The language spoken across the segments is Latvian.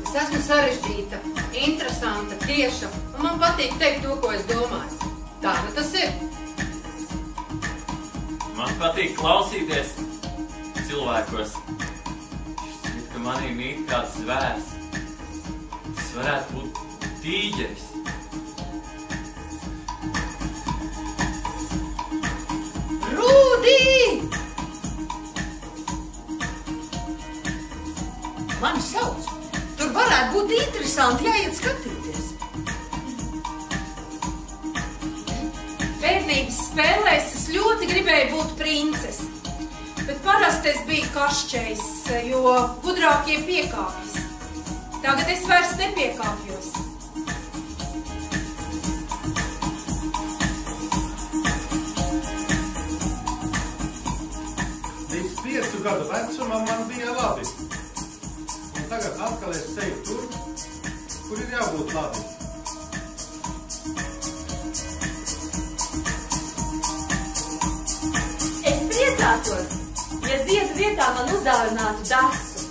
Es esmu sarežģīta, interesanta, tieša, un man patīk teikt to, ko es domāju. Tā nu tas ir. Man patīk klausīties cilvēkos. Šķiet, ka manī mīt kāds zvērs. Tas varētu būt tīģeris. Rūdī! Mani sauc. Tur varētu būt interesanti, jāiet skatīties. Bērnības spēlēs es ļoti gribēju būt princesi, bet parasti es biju kašķējs, jo gudrākie piekāpjas. Tagad es vairs nepiekāpjos. Līdz 5 gadu vecumam man bija labi. Un tagad atkal es eju tur, kur ir jābūt labi. Es priecātos, ja ziedu vietā man uzdāvinātu dasu.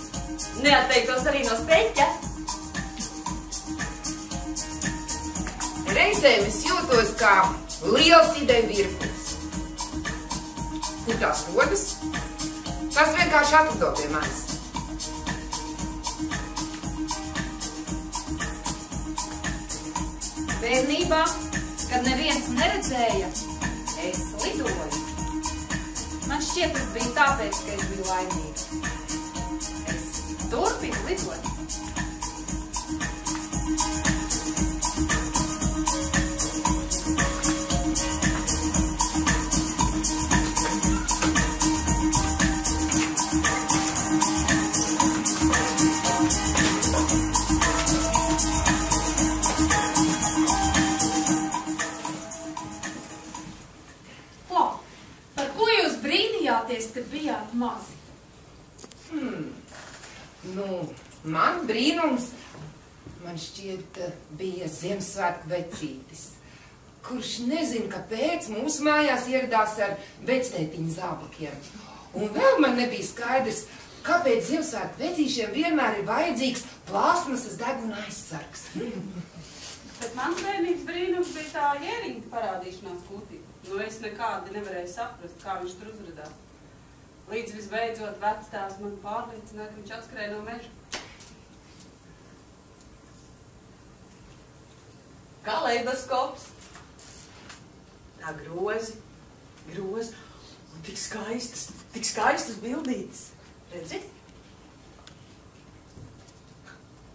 Neatteiktos arī no speķa. Reizēm es jūtos kā liels ideju virknis. Kur tās rodas? Tas vienkārši atlido pie manis. Bērnībā, kad neviens neredzēja, es lidoju. Man šķiet, tas bija tāpēc, ka es biju laimīga. Es turpinu lidot. Kad bijāt mazi? Man brīnums, man šķiet, bija Ziemassvētku vecītis, kurš nezina, kāpēc mūsu mājās ieradās ar vectētiņu zābakiem. Un vēl man nebija skaidrs, kāpēc Ziemassvētku vecīšiem vienmēr ir vajadzīgs plāsmasas deguna aizsargs. Bet mans bērnības brīnums bija tā jēriņa parādīšanās kutī. Es nekādi nevarēju saprast, kā viņš tur uzradās. Līdz visbeidzot vectēvs man pārliecināja, ka viņš atskrēja no meža. Kaleidoskops. Tā grozi, un tik skaistas bildītes. Redzi?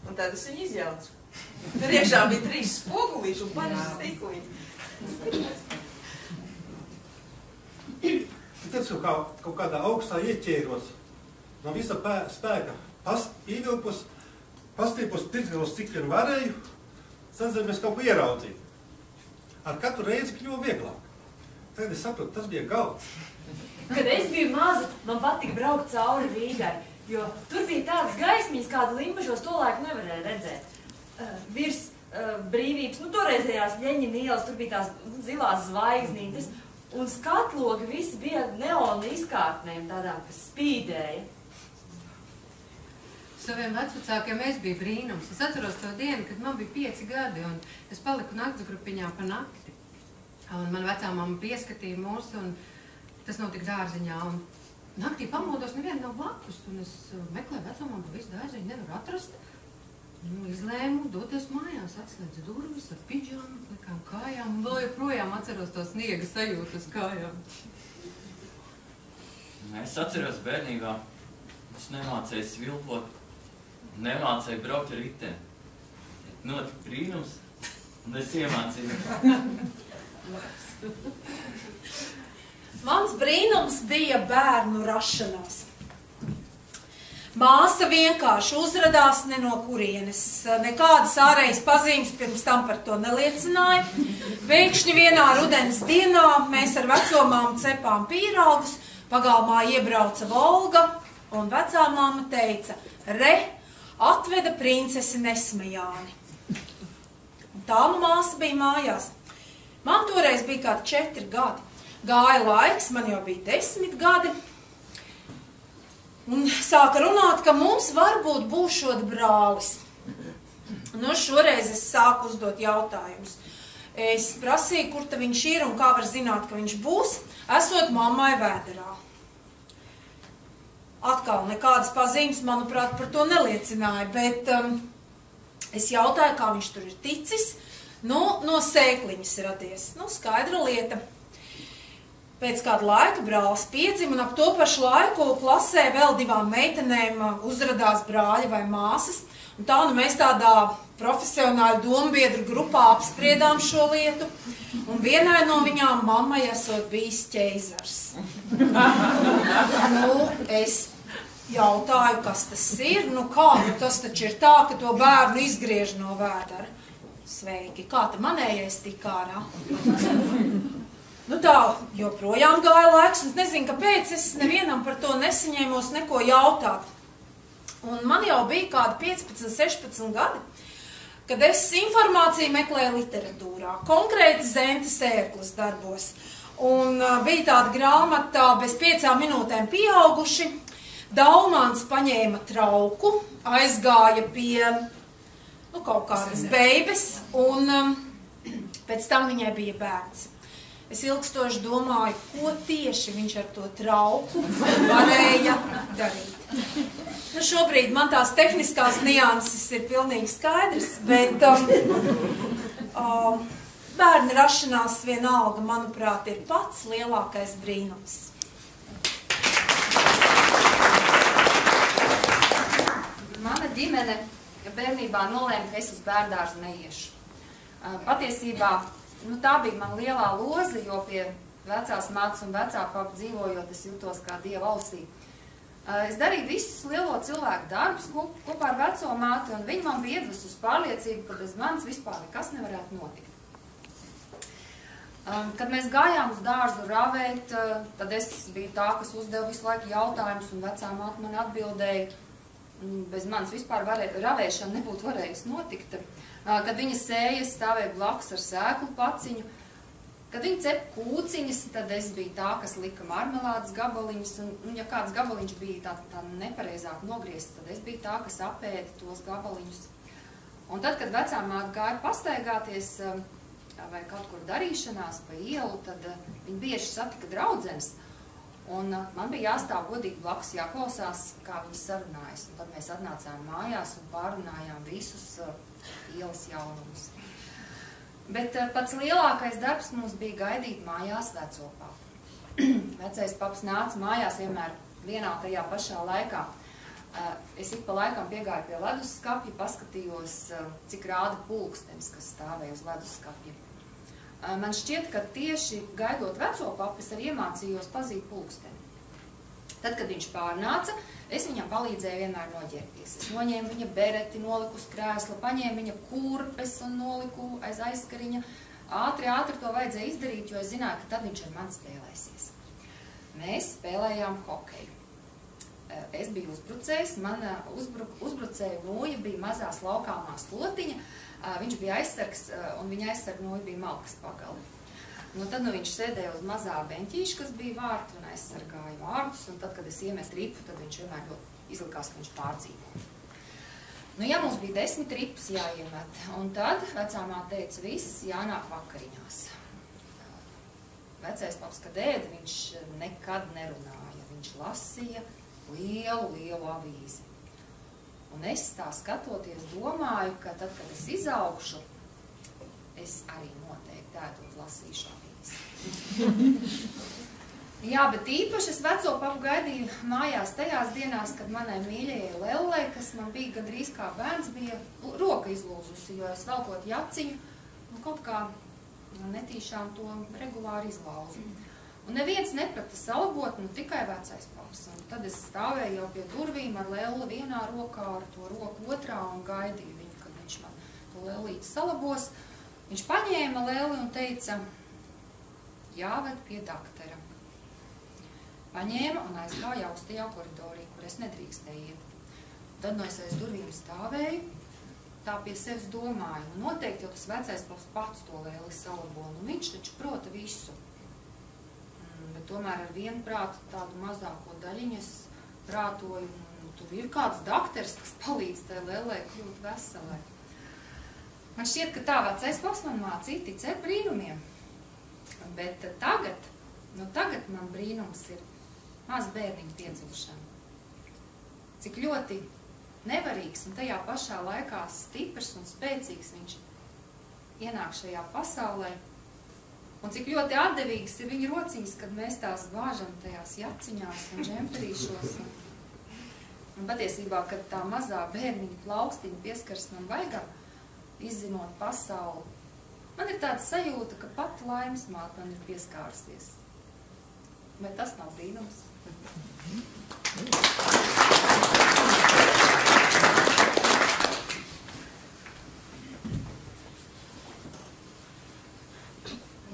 Un tad es viņu izjaucu. Tur iekšā bija 3 spogulīši un parasti stīklīši. Tad kaut kādā augstā ieķēros, no visa spēka ievilpos, pastiepos tirkos, cik vien varēju, sadzemies kaut ko ieraudzīt. Ar katru reizi kļuva vieglāk. Tagad es sapratu, tas bija galds. Kad es biju maza, man patika braukt cauri Rīgai, jo tur bija tādas gaismiņas, kādu Limbažos to laiku nevarēja redzēt. Virs brīvības, toreizējās Ļeņina ielas, tur bija tās zilās zvaigznītes, un skatlogi visi bija neona izkārtnēm tādām, kas spīdēja. Saviem vecvecākiem es biju brīnums. Es atceros to dienu, kad man bija 5 gadi, un es paliku nakts grupiņā pa nakti. Un man vecāmama pieskatīja mūs, un tas notika dārziņā. Un naktī pamodos, neviena nav blakus, un es meklēju vecāmām pa visu dārziņu, nevaru atrast. Izlēmu doties mājās, atslēdzu durvis ar pidžamu, likām kājām, un vēl joprojām atceros to sniega sajūtu uz kājām. Es atceros bērnībā, es nemācēju svilpot, nemācēju braukt ar riteni. Notika brīnums, un es iemācīju. Mans brīnums bija bērnu rašanās. Māsa vienkārši uzradās ne no kurienes. Nekādas ārējas pazīmes pirms tam par to neliecināja. Pēkšņi vienā rudens dienā mēs ar vecomāmu cepām pīrāgus, pagalmā iebrauca Volga, un vecāmāma teica: "Re, atveda princesi Nesmejāni." Un tā nu māsa bija mājās. Man toreiz bija kādi 4 gadi. Gāja laiks, man jau bija 10 gadi. Un sāka runāt, ka mums varbūt būšot brālis. Nu, šoreiz es sāku uzdot jautājumus. Es prasīju, kur ta viņš ir un kā var zināt, ka viņš būs, esot mammai vēderā. Atkal nekādas pazīmes, manuprāt, par to neliecināja, bet es jautāju, kā viņš tur ir ticis. Nu, no sēkliņas radies. Nu, skaidra lieta. Pēc kāda laika brālis piedzima, un ap to pašu laiku klasē vēl 2 meitenēm uzradās brāļi vai māsas. Un tā nu mēs tādā profesionāļu dombiedru grupā apspriedām šo lietu. Un vienai no viņām mammai esot bijis ķeizars. Nu, es jautāju, kas tas ir. Nu kā, nu tas taču ir tā, ka to bērnu izgriež no vēdera. Sveiki, kā te manējais tik ārā? Nu tā, joprojām gāja laiks, un es nezinu, kāpēc es nevienam par to nesaņēmos neko jautāt. Un man jau bija kādi 15, 16 gadi, kad es informāciju meklēju literatūrā, konkrēti Zentes Ērklas darbos. Un bija tāda grāmata Bez 5 minūtēm pieauguši. Daumans paņēma trauku, aizgāja pie kaut kādas beibes, un pēc tam viņai bija bērns. Es ilgstoši domāju, ko tieši viņš ar to trauku varēja darīt. Nu, šobrīd man tās tehniskās nianses ir pilnīgi skaidrs, bet bērna rašanās vienalga, manuprāt, ir pats lielākais brīnums. Mana ģimene bērnībā nolēma, ka es uz bērndārzu neiešu. Patiesībā tā bija man lielā loze, jo pie vecās mātes un vecā papa dzīvojot, es jutos kā dieva ausī. Es darīju visus lielo cilvēku darbus kopā ar veco māti, un viņi man bija iedvus uz pārliecību, ka bez manis vispār nekas nevarētu notikt. Kad mēs gājām uz dārzu ravēt, tad es biju tā, kas uzdeva visu laiku jautājumus, un vecā māte man atbildēja, bez manis vispār ravēšana nebūtu varējusi notikt. Kad viņa sēja, stāvēja blakus ar sēklu paciņu. Kad viņa cep kūciņas, tad es biju tā, kas lika marmelādes gabaliņus. Un ja kāds gabaliņš bija tā nepareizāk nogriezts, tad es biju tā, kas apēda tos gabaliņus. Un tad, kad vecā māte gāja pastaigāties vai kaut kur darīšanās pa ielu, tad viņa bieži satika draudzenes. Un man bija jāstāv godīgi blakus, jāklausās, kā viņi sarunājas. Un tad mēs atnācām mājās un pārunājām visus ielas jaunumus. Bet pats lielākais darbs mums bija gaidīt mājās veco papu. Vecais paps nāca mājās vienmēr vienā tajā pašā laikā. Es ik pa laikam piegāju pie leduskapja, paskatījos, cik rāda pulkstenis, kas stāvēja uz leduskapja. Man šķiet, ka tieši gaidot veco papu, es arī iemācījos pazīt pulksteni. Tad, kad viņš pārnāca, es viņam palīdzēju vienmēr noģērbties. Es noņēmu viņa bereti, noliku uz krēsla, paņēmu viņa kurpes un noliku aiz aizkariņa. Ātri to vajadzēja izdarīt, jo es zināju, ka tad viņš ar mani spēlēsies. Mēs spēlējām hokeju. Es biju uzbrucējs, mana uzbrucēju nūja bija mazās laukāmā slotiņa. Viņš bija aizsargs, un viņa aizsarga nūja bija malkas pagali. Tad viņš sēdēja uz mazā beņķīša, kas bija vārti, un aizsargāja vārtus, un tad, kad es iemetu ripu, tad viņš vienmēr izlikās, ka viņš pārdzīvo. Ja mums bija 10 ripas jāiemet, un tad vecā māte teica, viss jānāk vakariņās. Vecais paps, kad ēda, viņš nekad nerunāja, viņš lasīja lielu avīzi. Un es tā skatoties domāju, ka tad, kad es izaugšu, es arī noteikti ēdot lasīšu avīzi. Jā, bet īpaši es veco papu gaidīju mājās tajās dienās, kad manai mīļajai Lellei, kas man bija gandrīz kā bērns, bija roka izlūzusi, jo es velkot jaciņu, kaut kā netīšām to regulāri izlauzu. Un neviens neprata salabot, tikai vecais paps. Un tad es stāvēju jau pie durvīm ar Lelli vienā rokā, ar to roku otrā un gaidīju viņu, kad viņš man to lellīti salabos. Viņš paņēma Lelli un teica, jāved pie daktara. Paņēma un aizgāja augstajā koridorī, kur es nedrīkstēju iet. Tad no es aiz durvīm stāvēju, tā pie sevis domāju. Noteikti jau tas vecais paps pats to Lelli salabo, viņš taču prota visu. Bet tomēr ar vienu prātu tādu mazāko daļiņu es prātoju, tur ir kāds dakters, kas palīdz tai Lellei kļūt veselai. Man šķiet, ka tā vecais poks man mācīja ticēt brīnumiem. Bet tagad man brīnums ir maz bērniņu piedzimšana. Cik ļoti nevarīgs un tajā pašā laikā stiprs un spēcīgs viņš ienāk šajā pasaulē. Un cik ļoti atdevīgas ir viņa rociņas, kad mēs tās vāžam tajās jaciņās un džemperīšos. Un patiesībā, kad tā mazā bērniņa plaukstiņa pieskaras man vaigā, izzinot pasauli, man ir tāda sajūta, ka pati laimes māte man ir pieskārusies. Vai tas nav brīnums?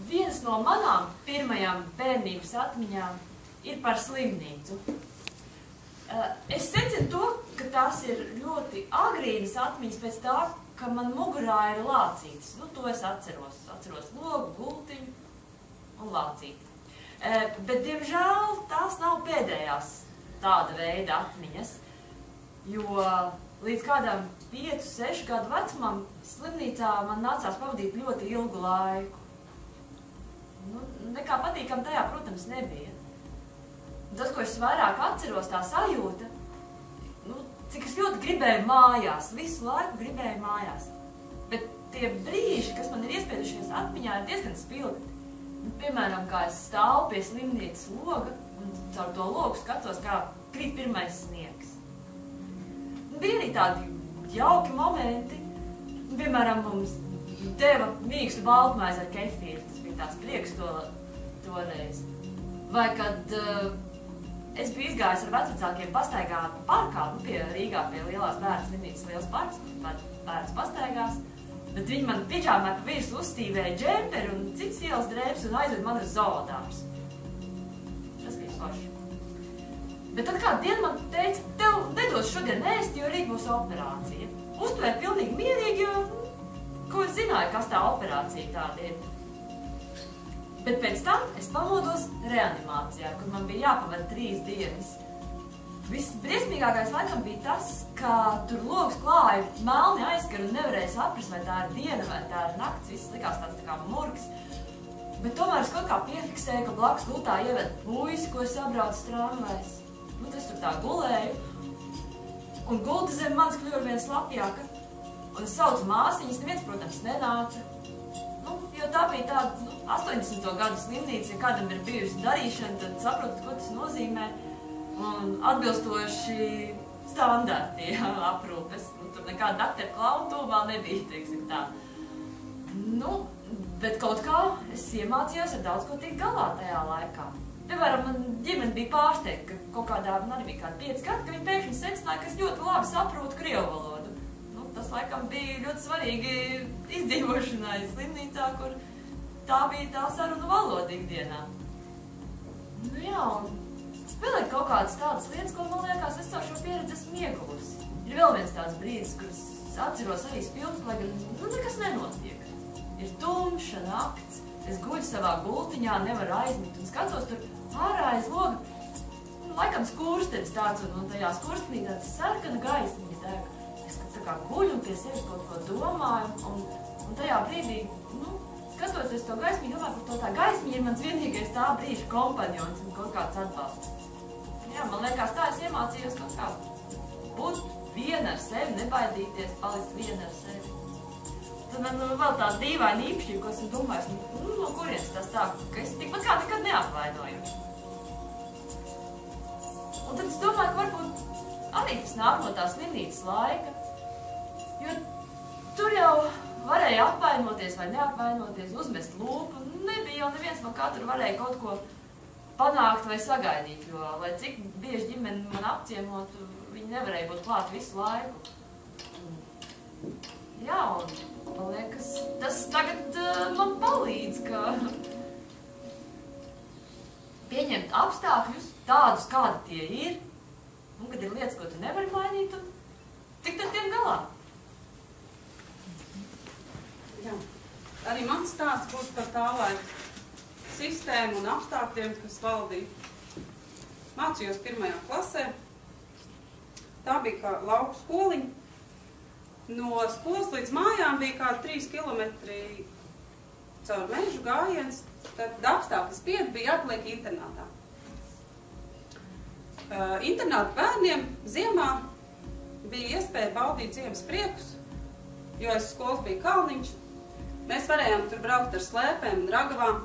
Viens no manām pirmajām bērnības atmiņām ir par slimnīcu. Es secinu to, ka tās ir ļoti agrīnas atmiņas pēc tā, ka man mugurā ir lācītes. Nu, to es atceros. Atceros logu, gultiņu un lācīti. Bet, diemžēl, tās nav pēdējās tāda veida atmiņas, jo līdz kādam 5-6 gadu vecumam slimnīcā man nācās pavadīt ļoti ilgu laiku. Nu, nekā patīkam tajā, protams, nebija. Tas, ko es vairāk atceros, tā sajūta, cik es ļoti gribēju mājās, visu laiku gribēju mājās. Bet tie brīži, kas man ir iespiedušies atmiņā, ir diezgan spilgti. Piemēram, kā es stāvu pie slimnīcas loga un caur to logu skatos, kā krīt pirmais sniegs. Bija arī tādi jauki momenti. Piemēram, mums deva mīkstu baltmaizi ar kefīru. Tas bija tāds prieks toreiz. Vai kad es biju izgājis ar vecvecākiem pastaigā parkā, pie Rīgā, pie lielās bērnu slimnīcas liels parks, bērns pastaigās, bet viņi man piģāmē pa virsmu uzstīvēja džemperi un cits ielas drēbes un aizved man uz zoodārs. Tas bija forši. Bet tad kādu dienu man teica, tev nedos šodien ēst, jo rīt būs operācija. Uztvēr pilnīgi mierīgi, jo ko es zināju, kas tā operācija tāda ir. Bet pēc tam es pamodos reanimācijā, kur man bija jāpavada 3 dienas. Visbriesmīgākais laikam bija tas, ka tur logs klāja melni aizskar un nevarēja saprast, vai tā ir diena vai tā ir nakts. Viss likās tāds tā kā murgs. Bet tomēr es kaut kā piefiksēju, ka blakus gultā ieved puisi, ko es sabraucu tramvajs. Es tur tā gulēju. Un gulta zem manis kļuva viena slapjāka. Un es saucu māsiņas, neviens, protams, nenāca. Jo tā bija tāda 80. gadu slimnīca, ja kādam ir bijusi darīšana, tad saprotat, ko tas nozīmē. Un atbilstoši standarti aprūpes. Tur nekāda dakteru klauna tūmā nebija, teiksim tā. Bet kaut kā es iemācījos ar daudz ko tikt galā tajā laikā. Piemēram, man ģimene bija pārsteigta, ka kaut kādā, man arī bija kādi 5 gadi, ka viņi pēkšņi secināja, ka es ļoti labi saprotu krievu valodu. Tas laikam bija ļoti svarīgi izdzīvošanai slimnīcā, kur tā bija tā saruna valoda ikdienā. Jā, un vēl ir kaut kādas tādas lietas, ko man liekas, es caur šo pieredzi esmu ieguvusi. Ir vēl viens tāds brīdis, kurus atceros arī spilgti, lai gan nekas nenotiek. Ir tumša nakts, es guļu savā gultiņā, nevaru aizmigt un skatos tur ārā aiz loga. Laikam skurstenis tāds, un tajā skurstenī tāds sarkana gaismiņa deg. Es tā kā guļu un pie sevis kaut ko domāju, un tajā brīdī, skatoties to gaismiņu, domāju par to, tā gaismiņa ir mans vienīgais tā brīža kompanjons un kaut kāds atbalsts. Jā, man liekas, tā es iemācījos kaut kā būt viena ar sevi, nebaidīties, palikt viena ar sevi. Tad man vēl tā dīvaina īpašība, ko esmu domājis, no kurienes tas tā, ka es tikpat kā nekad neapvainoju. Un tad es domāju, ka varbūt arī tas nāk no tā slimnīcas laika, jo tur jau varēja apvainoties vai neapvainoties, uzmest lūpu, nebija jau neviens no kā tur varēja kaut ko panākt vai sagaidīt, jo, lai cik bieži ģimeni man apciemotu, viņi nevarēja būt klāt visu laiku. Jā, un man liekas, tas tagad man palīdz, ka pieņemt apstākļus tādus, kādi tie ir, un kad ir lietas, ko tu nevari mainīt, un tikt ar tiem galā. Jā. Arī mans stāsts būs par tā laika sistēmu un apstākļiem, kas valdīja. Mācījos 1. klasē. Tā bija kā lauku skoliņa. no skolas līdz mājām bija kādi 3 kilometri caur mežu gājiens. Tad apstākļi spied, bija jāpaliek internātā. Internāta bērniem ziemā bija iespēja baudīt ziemas priekus, jo aiz skolas bija kalniņš. Mēs varējām tur braukt ar slēpēm un ragavām.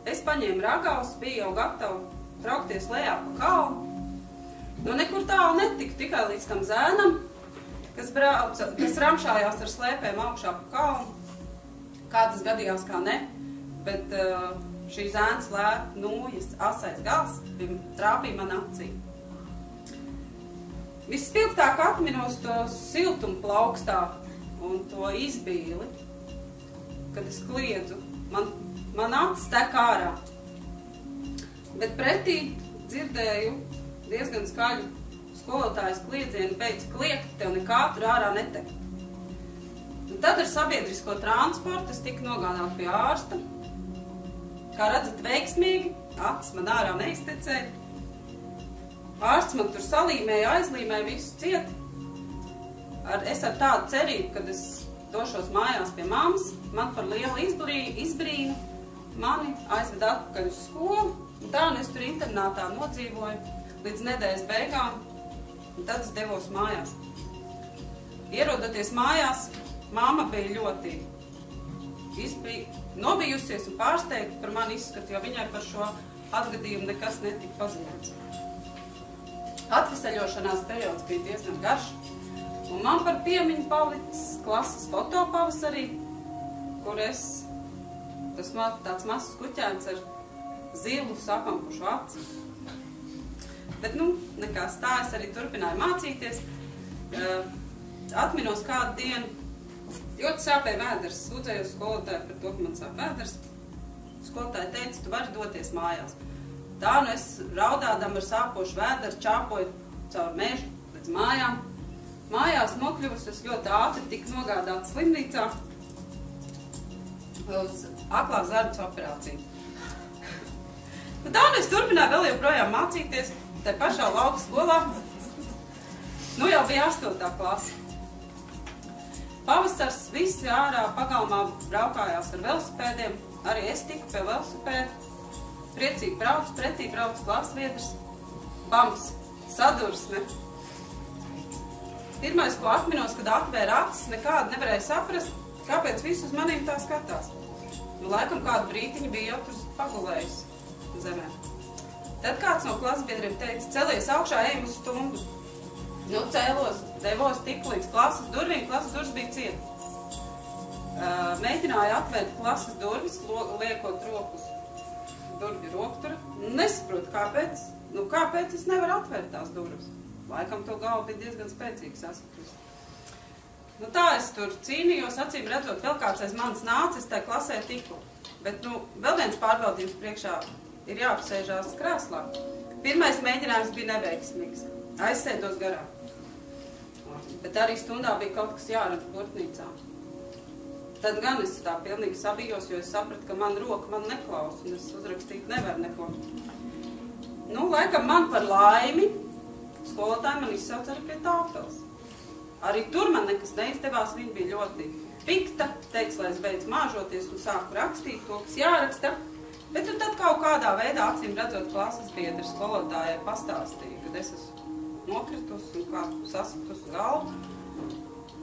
Es paņēmu ragavus, biju jau gatavu braukties lejā pa kalnu. Nu, nekur tālu netiku, tikai līdz tam zēnam, kas ramšājās ar slēpēm augšā pa kalnu. Kā tas gadījās, kā ne, bet šī zēnas lēta nūjas asais gals trāpīja man acī. Vispilgtāk atminos to siltumu plaukstā un to izbīli, kad es kliedzu. Man acis tek ārā. Bet pretī dzirdēju diezgan skaļu skolotājas kliedzienu, beidz kliegt, tev nekā tur ārā netek. Un tad ar sabiedrisko transportu es tiku nogādāt pie ārsta. Kā redzat, veiksmīgi, acis man ārā neiztecēja. Ārsts man tur salīmēja, aizlīmēja visu cieti. Es ar tādu cerību, kad es došos mājās pie mammas, man par lielu izbrīnu, mani aizved atpakaļ uz skolu, un tā un es tur internātā nodzīvoju līdz nedēļas beigām, un tad es devos mājās. Ierodoties mājās, mamma bija ļoti nobijusies un pārsteigta par mani izskatu, jo viņai par šo atgadījumu nekas netika paziņots. Atveseļošanās periods bija diezgan garš, un man par piemiņu palicis klases fotopavasarī, kur tāds mazs kuķēns ar zilu sakampušu aci. Bet, nekās tā, es arī turpināju mācīties. Atminos kādu dienu, ļoti sāpēja vēders, sūdzējos skolotāju par to, ka man sāp vēders. Skolotāja teica, tu vari doties mājās. Tā, es raudādam ar sāpošu vēderu čāpoju caur mežu līdz mājām. Mājās nokļuvus, es ļoti ātri tiku nogādāta slimnīcā uz aklā zardas operāciju. Tā, es turpināju vēl joprojām mācīties, tai pašā lauka skolā. Jau bija 8. klase. Pavasars visi ārā pagalmā braukājās ar velosipēdiem, arī es tiku pie velosipēda. Priecīgi braucu, pretī braucu klasviedrs, bams, sadursme. Pirmais, ko atminos, kad atvēra acis, nekādu nevarēja saprast, kāpēc visu uz manīm tā skatās. Laikam kādu brītiņu bija jau tur pagulējis zemē. Tad kāds no klasbiedriem teica, celies augšā, ejam uz stundu. Cēlos, devos tik līdz klases durvīm, klases durvis bija cieta. Mēģināju atvērt klases durvis, liekot rokas durvju roktura. Nesaprotu, kāpēc es nevaru atvērt tās durvis. Laikam to galva bija diezgan spēcīgi sasakrust. Tā es tur cīnījos, acīm redzot, vēl kāds aiz manis nāca, es tai klasē tiku. Bet, vēl viens pārbaudījums priekšā ir jāapsēžās krēslā. Pirmais mēģinājums bija neveiksmīgs. Aizsēdos garā. Bet arī stundā bija kaut kas jārada burtnīcā. Tad gan es tā pilnīgi sabijos, jo es sapratu, ka man roka man neklausa, un es uzrakstīt nevaru neko. Laikam man par laimi, skolotāji man izsauc arī pie tāfeles. Arī tur man nekas neizdevās, viņa bija ļoti pikta, teica, lai es beidzu māžoties un sāku rakstīt to, kas jāraksta. Bet tad kaut kādā veidā, acīm redzot, klases biedri skolotājai pastāstīja, kad es esmu nokritus un kā sasuktus galvu.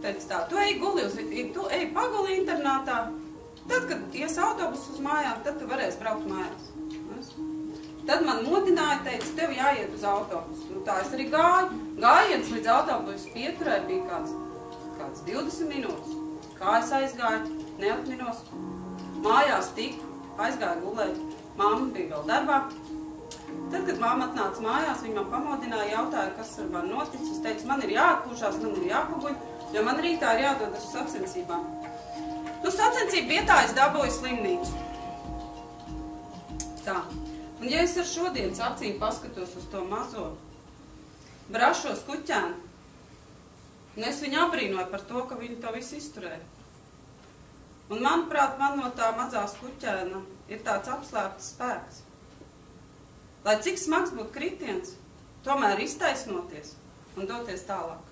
Teica tā, tu ej paguli internātā, tad, kad ies autobus uz mājām, tad tu varēsi braukt mājās. Tad man modināja, teica, tev jāiet uz autobusu. Tā es arī gāju. Gājiens līdz autobusu pieturē bija kāds 20 minūtes. Kā es aizgāju, neatminos. Mājās tiku, aizgāju gulēt. Mamma bija vēl darbā. Tad, kad mamma atnāca mājās, viņa man pamodināja, jautāja, kas ar mani noticis. Es teicu, man ir jāatpūšās, man ir jāpaguļ, jo man rītā ir jādodas uz sacensībām. Sacensību vietā es dabūju slimnīcu. Tā. Un ja es ar šodienas acīm paskatos uz to mazo brašo skuķēnu, un es viņu abrīnoju par to, ka viņi to visu izturēja. Un manuprāt, man no tā mazā skuķēna ir tāds apslēpts spēks. Lai cik smags būtu kritiens, tomēr iztaisnoties un doties tālāk.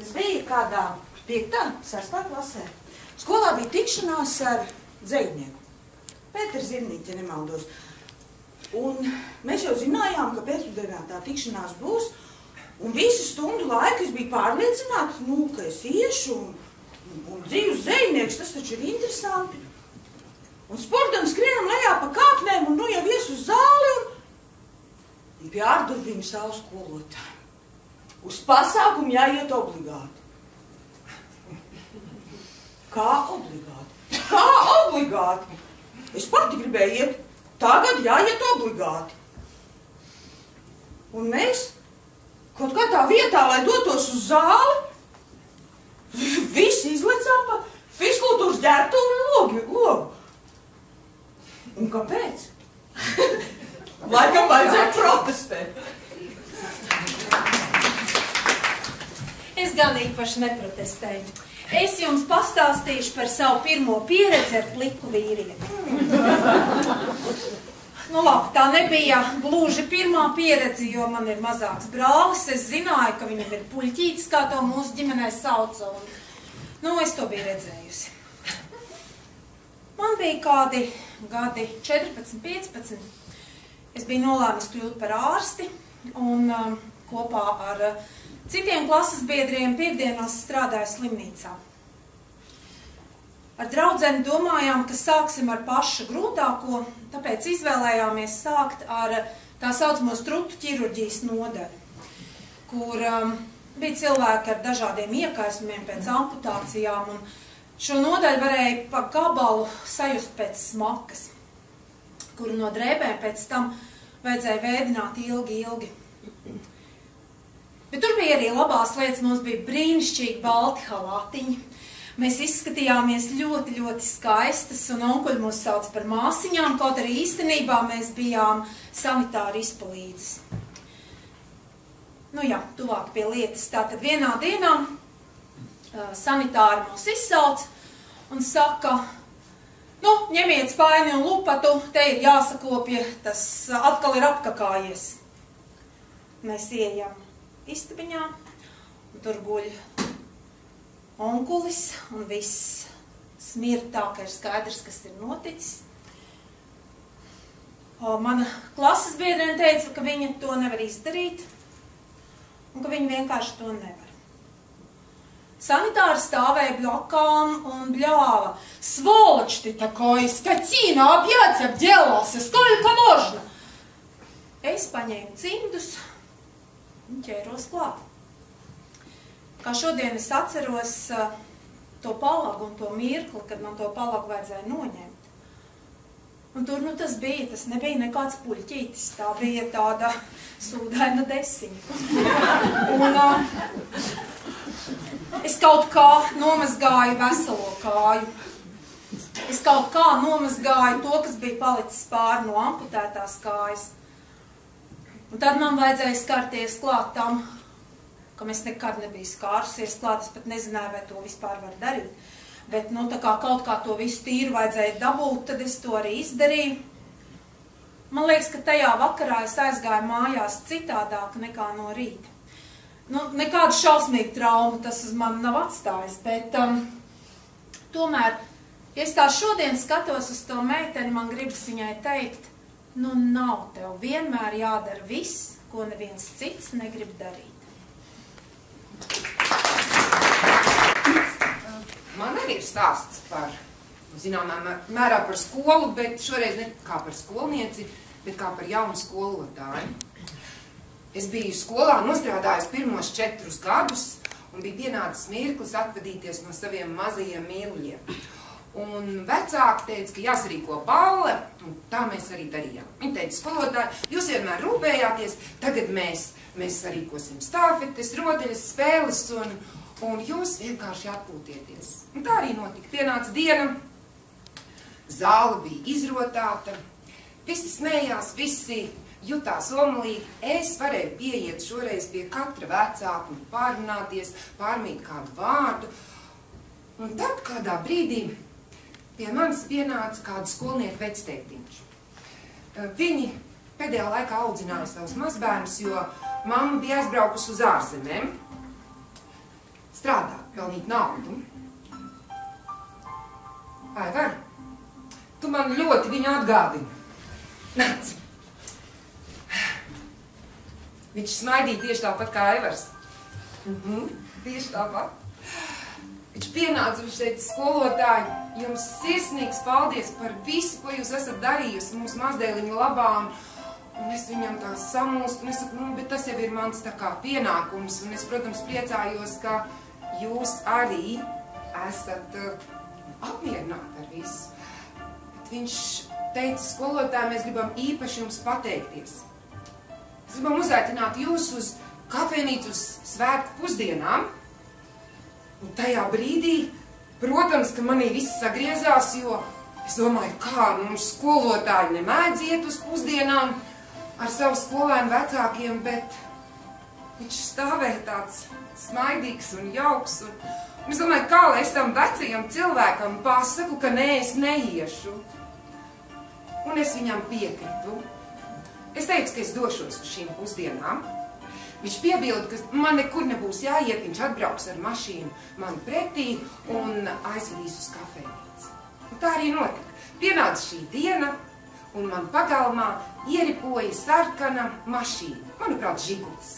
Es biju kādā 5. 6. klasē. Skolā bija tikšanās ar dzejnieku. Pēters Zirniņš, ja nemaldos. Un mēs jau zinājām, ka pēcpusdienā tā tikšanās būs. Un visu stundu laiku es biju pārliecināta, ka es iešu un dzīvs dzejnieks, tas taču ir interesanti. Un spurtam skrienam lejā pa kāpnēm un jau ies uz zāli un pie ārdurvīm savu skolotāju. Uz pasākumu jāiet obligāti. Kā obligāti? Kā obligāti? Es pati gribēju iet, tagad jāiet obligāti. Un mēs kaut kā tā vietā, lai dotos uz zāli, visi izlecām pa fiskultūras ģērbtuvi logu. Un kāpēc? Laikam vajadzēja protestēt. Es gan īpaši neprotestēju. Es jums pastāstīšu par savu pirmo pieredzi ar pliku vīrieti. Labi, tā nebija gluži pirmā pieredze, jo man ir mazāks brālis. Es zināju, ka viņam ir puļķītis, kā to mūsu ģimenē sauca. Un, es to biju redzējusi. Man bija kādi gadi 14, 15. Es biju nolēmusi kļūt par ārsti un kopā ar citiem klases biedriem piekdienās strādāju slimnīcā. Ar draudzeni domājām, ka sāksim ar pašu grūtāko, tāpēc izvēlējāmies sākt ar tā saucamo strutu ķirurģijas nodaļu, kur bija cilvēki ar dažādiem iekaisumiem pēc amputācijām, un šo nodaļu varēja pa gabalu sajust pēc smakas, kuru no drēbēm pēc tam vajadzēja vēdināt ilgi. Bet tur bija arī labās lietas, mums bija brīnišķīgi balti halātiņi. Mēs izskatījāmies ļoti, ļoti skaistas, un onkuļi mūs sauc par māsiņām, kaut arī īstenībā mēs bijām sanitāri izpalīdzes. Tuvāk pie lietas. Tātad vienā dienā sanitāri mūs izsauc un saka, ņemiet spaini un lupatu, te ir jāsakopja, tas atkal ir apkakājies. Mēs ieejam istabiņā, un tur guļ onkulis, un viss smird tā, ka ir skaidrs, kas ir noticis. Mana klases biedrene teica, ka viņa to nevar izdarīt, un ka viņi vienkārši to nevar. Sanitāri stāvēja blokām un bļāva. Svолочь ты такой, скотина, опять обделался, сколько можно? Es paņēmu cimdus un ķēros klāt. Kā šodien es atceros to palagu un to mirkli, kad man to palagu vajadzēja noņemt. Un tur, tas nebija nekāds puļķītis, tā bija tāda sūdaina desiņa. Un es kaut kā nomazgāju veselo kāju. Es kaut kā nomazgāju to, kas bija palicis pāri no amputētās kājas. Un tad man vajadzēja skarties klāt tam, kam es nekad nebiju skārusies klāt, es pat nezināju, vai to vispār var darīt. Bet, tā kā kaut kā to visu tīru vajadzēja dabūt, tad es to arī izdarīju. Man liekas, ka tajā vakarā es aizgāju mājās citādāk nekā no rīta. Nekādu šausmīgu traumu tas uz mani nav atstājis, bet tomēr, ja es tā šodien skatos uz to meiteni, man gribas viņai teikt, nav tev vienmēr jādara viss, ko neviens cits negrib darīt. Man arī ir stāsts par, zināmā mērā par skolu, bet šoreiz ne kā par skolnieci, bet kā par jaunu skolotāju. Es biju skolā nostrādājis pirmos 4 gadus un bija pienācis mirklis atvadīties no saviem mazajiem mīluļiem. Un vecāki teica, ka jāsarīko balle, un tā mēs arī darījām. Viņi teica, skolotāji, jūs vienmēr rūpējāties, tagad mēs sarīkosim stāfetes, rotaļas, spēles, un jūs vienkārši atpūtieties. Un tā arī notika. Pienāca diena, zāle bija izrotāta, visi smējās, visi jutās omulīgi. Es varēju pieiet šoreiz pie katra vecāka un pārrunāties, pārmīt kādu vārdu. Un tad kādā brīdī pie manis pienāca kādu skolnieku vectētiņš. Viņi pēdējā laikā audzināja savus mazbērnus, jo mamma bija aizbraukusi uz ārzemēm strādāt, pelnīt naudu. Aivar, tu man ļoti viņu atgādini. Nāc. Viņš smaidīja tieši tāpat kā Aivars. Tieši tāpat. Viņš pienāca, viņš teica, skolotāji, jums sirsnīgs paldies par visu, ko jūs esat darījusi mūsu mazdēliņa labā. Un es viņam tā samulstu, un es saku, bet tas jau ir mans tā kā pienākums. Un es, protams, priecājos, ka jūs arī esat apmierināti ar visu. Bet viņš teica, skolotāji, mēs gribam īpaši jums pateikties. Mēs gribam uzaicināt jūs uz kafejnīcu uz svētku pusdienām. Un tajā brīdī, protams, ka manī viss sagriezās, jo es domāju, kā mums skolotāji nemēdz iet uz pusdienām ar savu skolēnu vecākiem, bet viņš stāvēja tāds smaidīgs un jauks. Un es domāju, kā lai es tam vecajam cilvēkam pasaku, ka nē, es neiešu. Un es viņam piekritu. Es teicu, ka es došos uz šīm pusdienām. Viņš piebilda, ka man nekur nebūs jāiet, viņš atbrauks ar mašīnu man pretī un aizvedīs uz kafejnīcu. Un tā arī notika. Pienāca šī diena, un man pagalmā ieripoja sarkana mašīna. Manuprāt, Žigulis.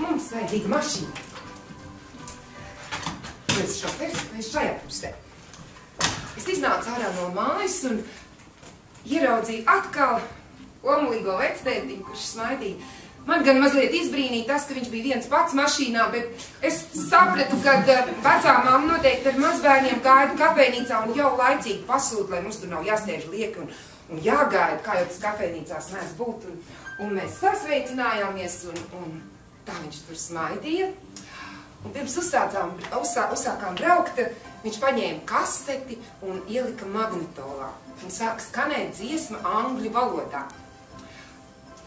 Mums vajadzīga mašīna. Mēs šoferis, mēs šajā pusē. Es iznācu ārā no mājas un ieraudzīju atkal omulīgo vectētiņu, kurš smaidīja. Man gan mazliet izbrīnīja tas, ka viņš bija viens pats mašīnā, bet es sapratu, ka vecā mamma noteikti ar mazbērniem gaida kafejnīcā un jau laicīgi pasūta, lai mums tur nav jāsēž lieki un jāgaida, kā jau tas kafejnīcās mēs būtu. Un mēs sasveicinājāmies un tā viņš tur smaidīja. Un pirms uzsākām braukt, viņš paņēma kaseti un ielika magnetolā. Un sāka skanēt dziesma angļu valodā.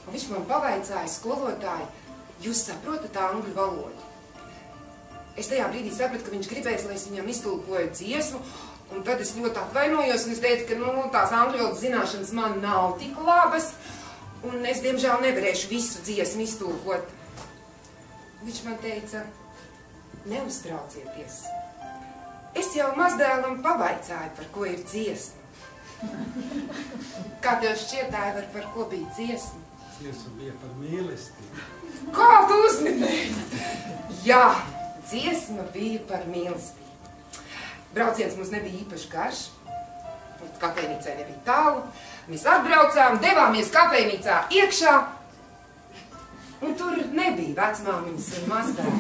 Un viņš man pavaicāja, skolotāji, jūs saprotat angļu valodu? Es tajā brīdī sapratu, ka viņš gribēs, lai es viņam iztulkoju dziesmu, un tad es ļoti atvainojos, un es teicu, ka tās angļu valodas zināšanas man nav tik labas, un es, diemžēl, nevarēšu visu dziesmu iztulkot. Viņš man teica, neuztraucieties. Es jau mazdēlam pavaicāju, par ko ir dziesma. Kā tev šķiet, Aivar, par ko bija dziesma? Dziesma bija par mīlestību. Kā tu uzminēji? Jā, dziesma bija par mīlestību. Brauciens mums nebija īpaši garš. Kafejnīcai nebija tālu. Mēs atbraucām, devāmies kafejnīcā iekšā. Un tur nebija vecmāmiņas un mazbērni.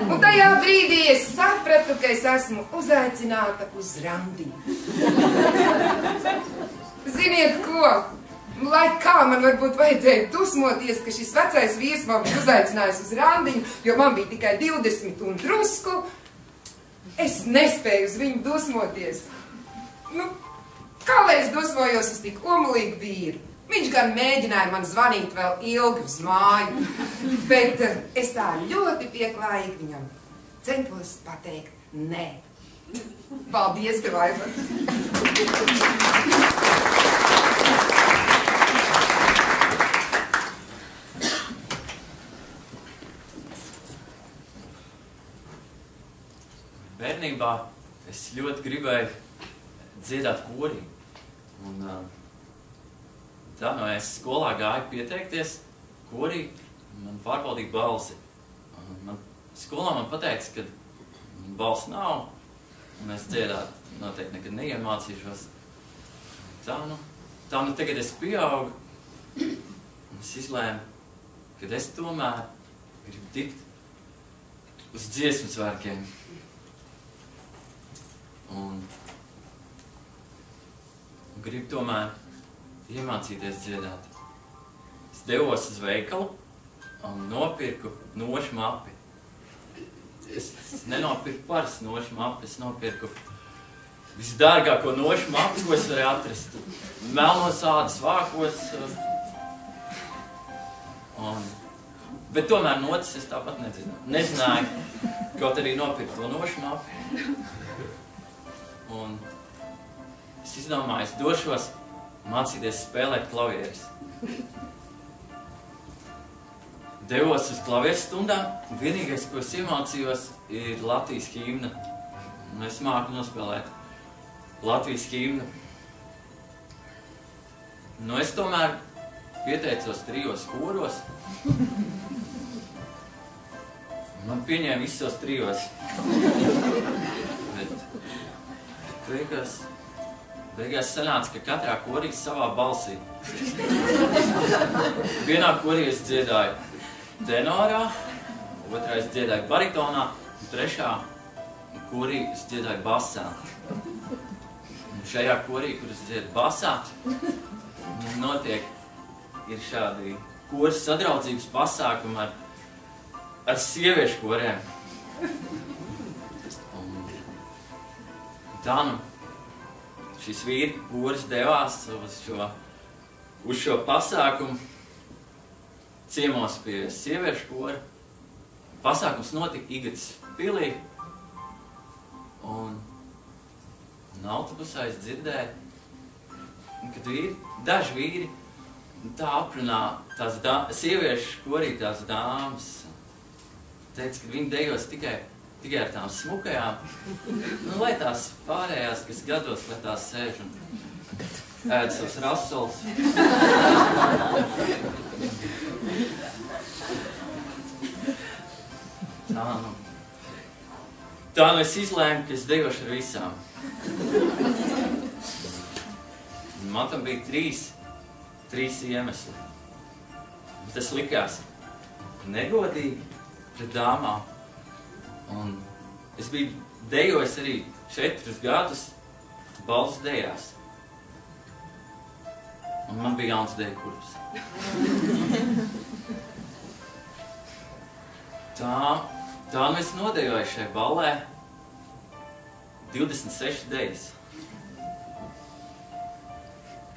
Un tajā brīdī es sapratu, ka es esmu uzaicināta uz randiņu. Ziniet ko? Lai kā man varbūt vajadzēja dusmoties, ka šis vecais vīrs man bija uzaicinājis uz randiņu, jo man bija tikai 20 un drusku, es nespēju uz viņu dusmoties. Nu, kā lai es dusmojos uz tik omulīgu vīru? Viņš gan mēģināja man zvanīt vēl ilgi uz māju, bet es tā ļoti pieklājīgi viņam centos pateikt nē. Paldies, tev, Aivar! Bērnībā es ļoti gribēju dziedāt korī. Un tā no es skolā gāju pieteikties korī, man pārbaudīja balsi. Skolā man pateica, ka balss nav, un es dziedāt noteikti nekad neiemācīšos. Tā nu tagad es pieaugu, un es izlēmu, ka es tomēr gribu tikt uz dziesmu svētkiem. Un gribu tomēr iemācīties dziedāt. Es devos uz veikalu un nopirku nošu mapi. Es nenopirku parastu nošu mapi, es nopirku visdārgāko nošu mapi, ko es varēju atrast. Melnos ādas vākos. Bet tomēr notis es tāpat nezināju, kaut arī nopirku to nošu mapi. Un es izdomāju, es došos mācīties spēlēt klavieres. Devos uz klavieres stundām, un vienīgais, ko es iemācījos, ir Latvijas himna. Un es māku nospēlēt Latvijas himnu. Nu, es tomēr pieteicos 3 koros. Man pieņēma visos 3. Beigās sanāca, ka katrā korī savā balsī. Vienā korī es dziedāju tenorā, otrā es dziedāju baritonā, un trešā korī es dziedāju basā. Un šajā korī, kur es dziedu basā, ir šādi koras sadraudzības pasākumi ar sieviešu koriem. Tā nu, šis vīri koris devās uz šo pasākumu ciemos pie sieviešu kora. Pasākums notika Igatas pilī, un autobusā es dzirdēju, kad daži vīri tā aprunā tās sieviešu korī tās dāmas. Teica, ka viņi dejos tikai ar tām smukajām, lai tās pārējās, kas gados, lai tās sēž un ēd savus rasols. Tā nu es izlēmu, ka es dejošu ar visām. Man tam bija trīs iemesli. Tas likās negodīgi pret dāmām. Un es biju dejojis arī 4 gadus balss dejās. Un man bija jauns deju kurps. Tā nu es nodejoju šai ballē 26 dejas.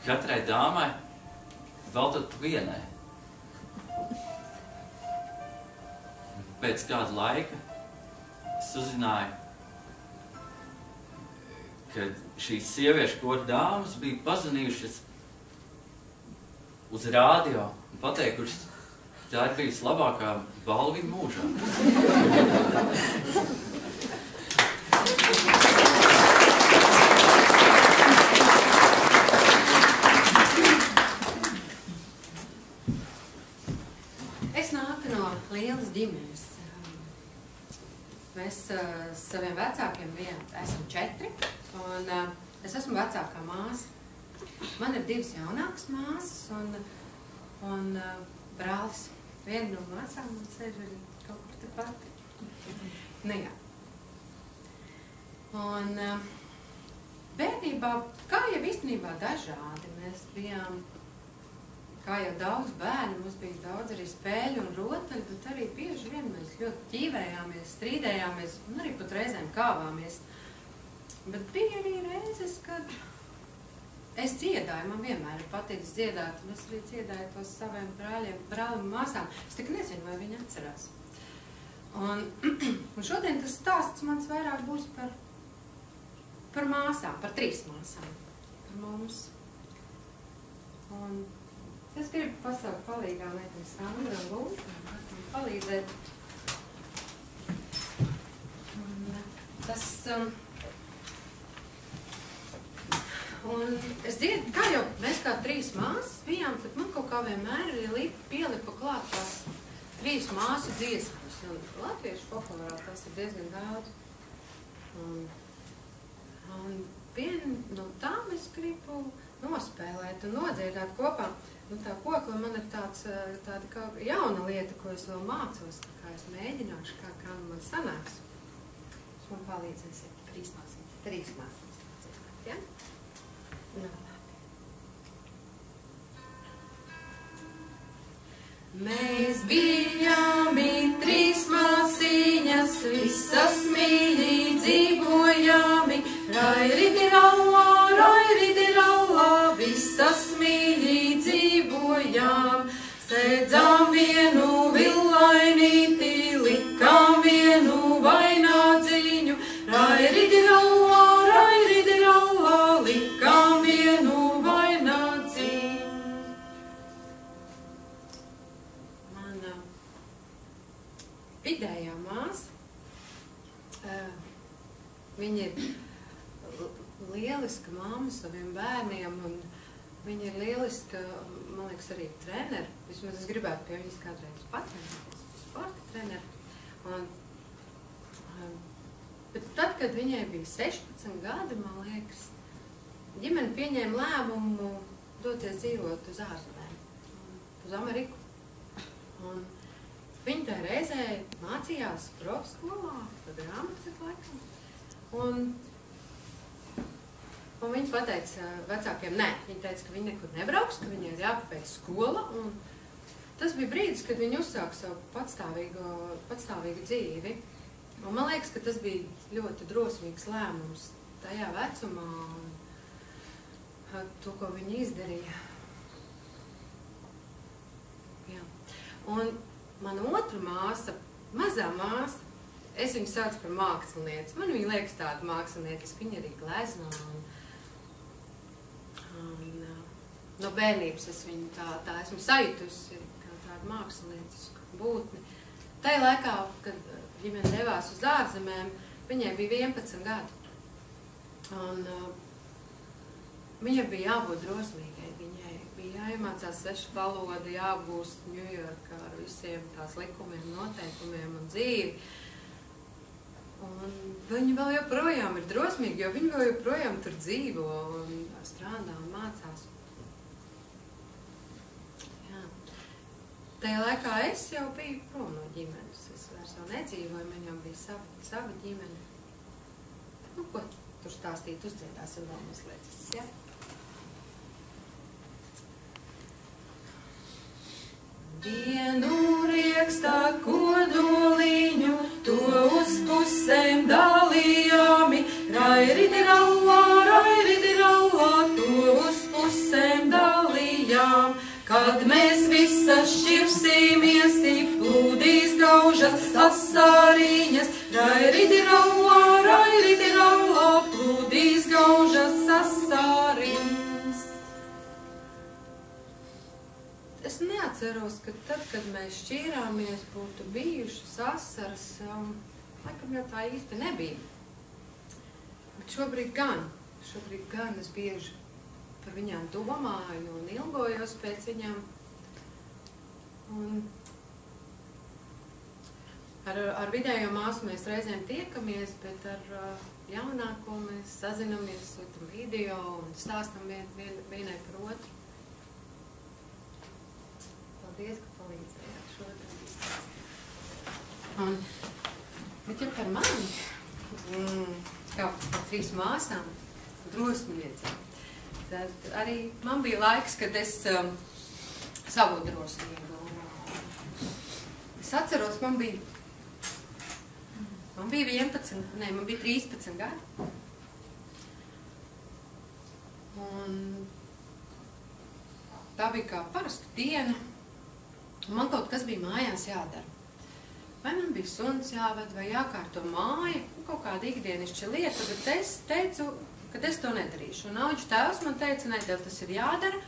Katrai dāmai veltot vienai. Pēc kāda laika es uzzināju, ka šīs sieviešu kora dāmas bija pazvanījušas uz rādio un pateikušas, tā ir bijusi labākā balva viņa mūžā. saviem vecākiem esam 4, un es esmu vecākā māsa. Man ir 2 jaunākas māsas un brālis. Viena no māsām man sēž arī kaut kur tepat. Nu jā. Un bērnībā, kā jau īstenībā dažādi, mēs bijām, kā jau daudz bērnu, mums bija daudz arī spēļu un rotaļu, bet arī bieži vien mēs ļoti ķīvējāmies, strīdējāmies un arī pat reizēm kāvāmies. Bet bija arī reizes, kad es dziedāju, man vienmēr ir paticis dziedāt, un es arī dziedāju tos saviem brāļiem un māsām. Es tik nezinu, vai viņi atcerās. Un šodien tas stāsts mans vairāk būs par māsām, par 3 māsām, par mums. Un es gribu pasaukt palīgā meiteni Sandra un Lūta, man palīdzēt. Un tas... Un es dziedu, kā jau mēs kā 3 māsas bijām, tad man kaut kā vienmēr pielipa klāt tās 3 māsu dziesmas. Un latviešu populārā tas ir diezgan daudz. Un vienu no tām es gribu nospēlēt un nodziedāt kopā. Nu, tā kokla man ir tāda kā jauna lieta, ko es vēl mācos, tā kā es mēģināšu, kā man sanāks. Jūs man palīdzēsiet 3 māsas. Ja? Mēs bijām 3 māsiņas, visas mīļi dzīvojami, rairidilallā, visas mīļi dzīvojām. Sēdzām vienu villainīti, likām vienu vainādziņu, rairidilallā, likām vienu vainādziņu. Mana vidējā māsa, viņa ir lieliska mamma saviem bērniem, un viņa ir lieliska, man liekas, arī treneri. Vismaz es gribētu pie viņas kādreiz patrenēties, sporta treneri. Bet tad, kad viņai bija 16 gadi, man liekas, ģimene pieņēma lēmumu doties dzīvot uz ārzemēm, uz Ameriku. Un viņa tajā reizē mācījās profskolā, tad grāmatas laikam. Un viņa pateica vecākiem, nē, viņa teica, ka viņa nekur nebrauks, ka viņai ir jāpabeidz skola. Un tas bija brīdis, kad viņa uzsāka savu patstāvīgu dzīvi. Un man liekas, ka tas bija ļoti drosmīgs lēmums tajā vecumā un to, ko viņa izdarīja. Jā. Un mana otra māsa, mazā māsa, es viņu saucu par mākslinieci. Man viņa liekas tāda mākslinieciska, viņa arī glezno. No bērnības es viņu tā esmu sajutusi kā tādu māksliniecisku būtni. Tajā laikā, kad ģimene devās uz ārzemēm, viņai bija 11 gadi. Un viņai bija jābūt drosmīgai. Viņai bija jāiemācās svešu valodu, jāapgūst Ņujorkā ar visiem tās likumiem, noteikumiem un dzīvi. Un viņa vēl joprojām ir drosmīga, jo viņa vēl joprojām tur dzīvo un strādā un mācās. Jā. Tajā laikā es jau biju prom no ģimenes. Es vairs jau nedzīvoju, man jau bija sava ģimene. Nu, ko tur stāstīt, uzdziedāsim vēl mazliet. Ja? Vienu riekstā kodoliņu, to uz pusēm dalījāmi, rairidilallā, to uz pusēm dalījām. Kad mēs visas šķirsīmies, plūdīs gaužas asāriņas, rairidilallā, plūdīs gaužas asāriņas. Es neatceros, ka tad, kad mēs šķīrāmies, būtu bijušas asaras, laikam jau tā īsti nebija. Bet šobrīd gan es bieži par viņām domāju un ilgojos pēc viņām. Un Ar vidējo māsu mēs reizēm tiekamies, bet ar jaunāko mēs sazinamies, sūtam video un stāstam vienai par otru. Paldies, ka palīdzējāt šodien izstāstīt. Bet ja par mani, kā par 3 māsām, drosminiecēm, tad arī man bija laiks, kad es savu drosmību. Es atceros, man bija 13 gadi. Un tā bija kā parasta diena. Man kaut kas bija mājās jādara. Vai man bija suns jāved, vai jākārto māja, kaut kāda ikdienišķa lieta, bet es teicu, ka es to nedarīšu. Un auģu tēvs man teica, ne, tev tas ir jādara.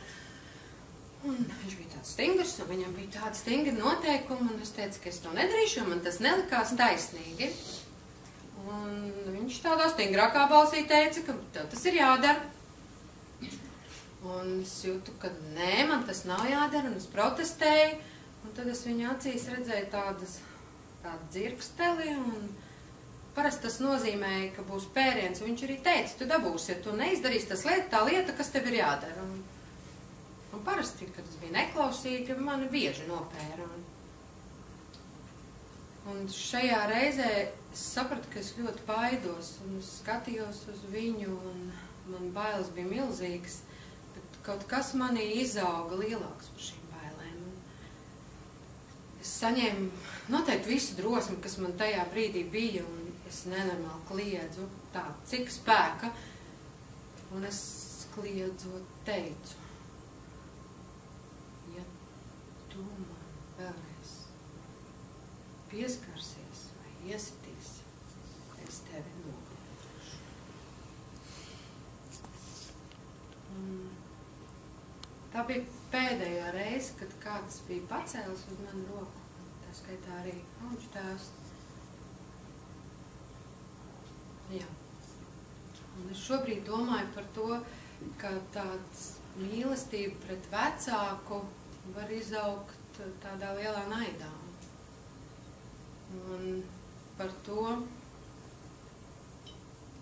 Un viņš bija tāds stingrs, un viņam bija tādi stingri noteikumi, un es teicu, ka es to nedarīšu, un man tas nelikās taisnīgi. Un viņš tādā stingrākā balsī teica, ka tev tas ir jādara. Un es jūtu, ka nē, man tas nav jādara, un es protestēju. Un tad es viņa acīs redzēju tādu dzirksteli, un parasti tas nozīmēja, ka būs pēriens. Un viņš arī teica, tu dabūsi, ja tu neizdarīsi tā lieta, kas tev ir jādara. Un parasti, kad es biju neklausīga, mani bieži nopēra. Un šajā reizē es sapratu, ka es ļoti baidos, un es skatījos uz viņu, un man bailes bija milzīgas, bet kaut kas manī izauga lielāks par šīm bailēm. Es saņēmu noteikti visu drosmi, kas man tajā brīdī bija, un es nenormāli kliedzu tā, cik spēka, un es kliedzot teicu, ja tu man vēlreiz pieskarsies vai iesitīsi, es tevi nogalināšu. Tā bija pēdējā reize, kad kāds bija pacēlis uz manu roku, tā skaitā arī auģu tēvs. Jā. Un es šobrīd domāju par to, ka tāds mīlestība pret vecāku var izaugt tādā lielā naidā. Un par to,